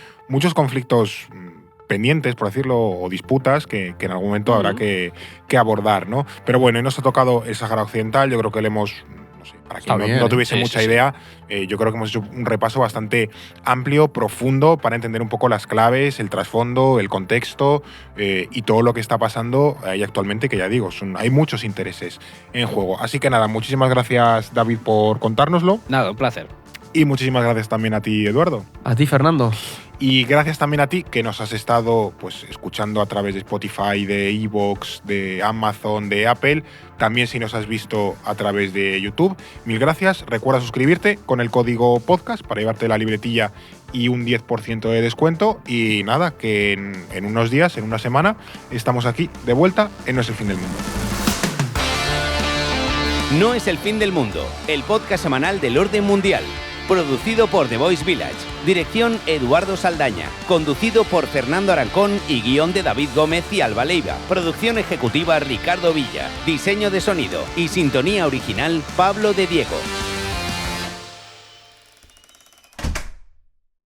conflictos pendientes, por decirlo, o disputas que en algún momento habrá que abordar, ¿no? Pero bueno, hoy nos ha tocado el Sáhara Occidental, yo creo que le hemos… No sé, para quien no tuviese mucha idea, yo creo que hemos hecho un repaso bastante amplio, profundo, para entender un poco las claves, el trasfondo, el contexto y todo lo que está pasando ahí actualmente, que ya digo, hay muchos intereses en juego. Así que nada, muchísimas gracias, David, por contárnoslo. Nada, un placer. Y muchísimas gracias también a ti, Eduardo. A ti, Fernando. Y gracias también a ti que nos has estado pues escuchando a través de Spotify, de iVoox, de Amazon, de Apple. También si nos has visto a través de YouTube. Mil gracias. Recuerda suscribirte con el código podcast para llevarte la libretilla y un 10% de descuento. Y nada, que en unos días, en una semana, estamos aquí de vuelta en No es el fin del mundo. No es el fin del mundo, el podcast semanal del orden mundial. Producido por The Voice Village. Dirección Eduardo Saldaña. Conducido por Fernando Arancón y guión de David Gómez y Alba Leiva. Producción ejecutiva Ricardo Villa. Diseño de sonido y sintonía original Pablo de Diego.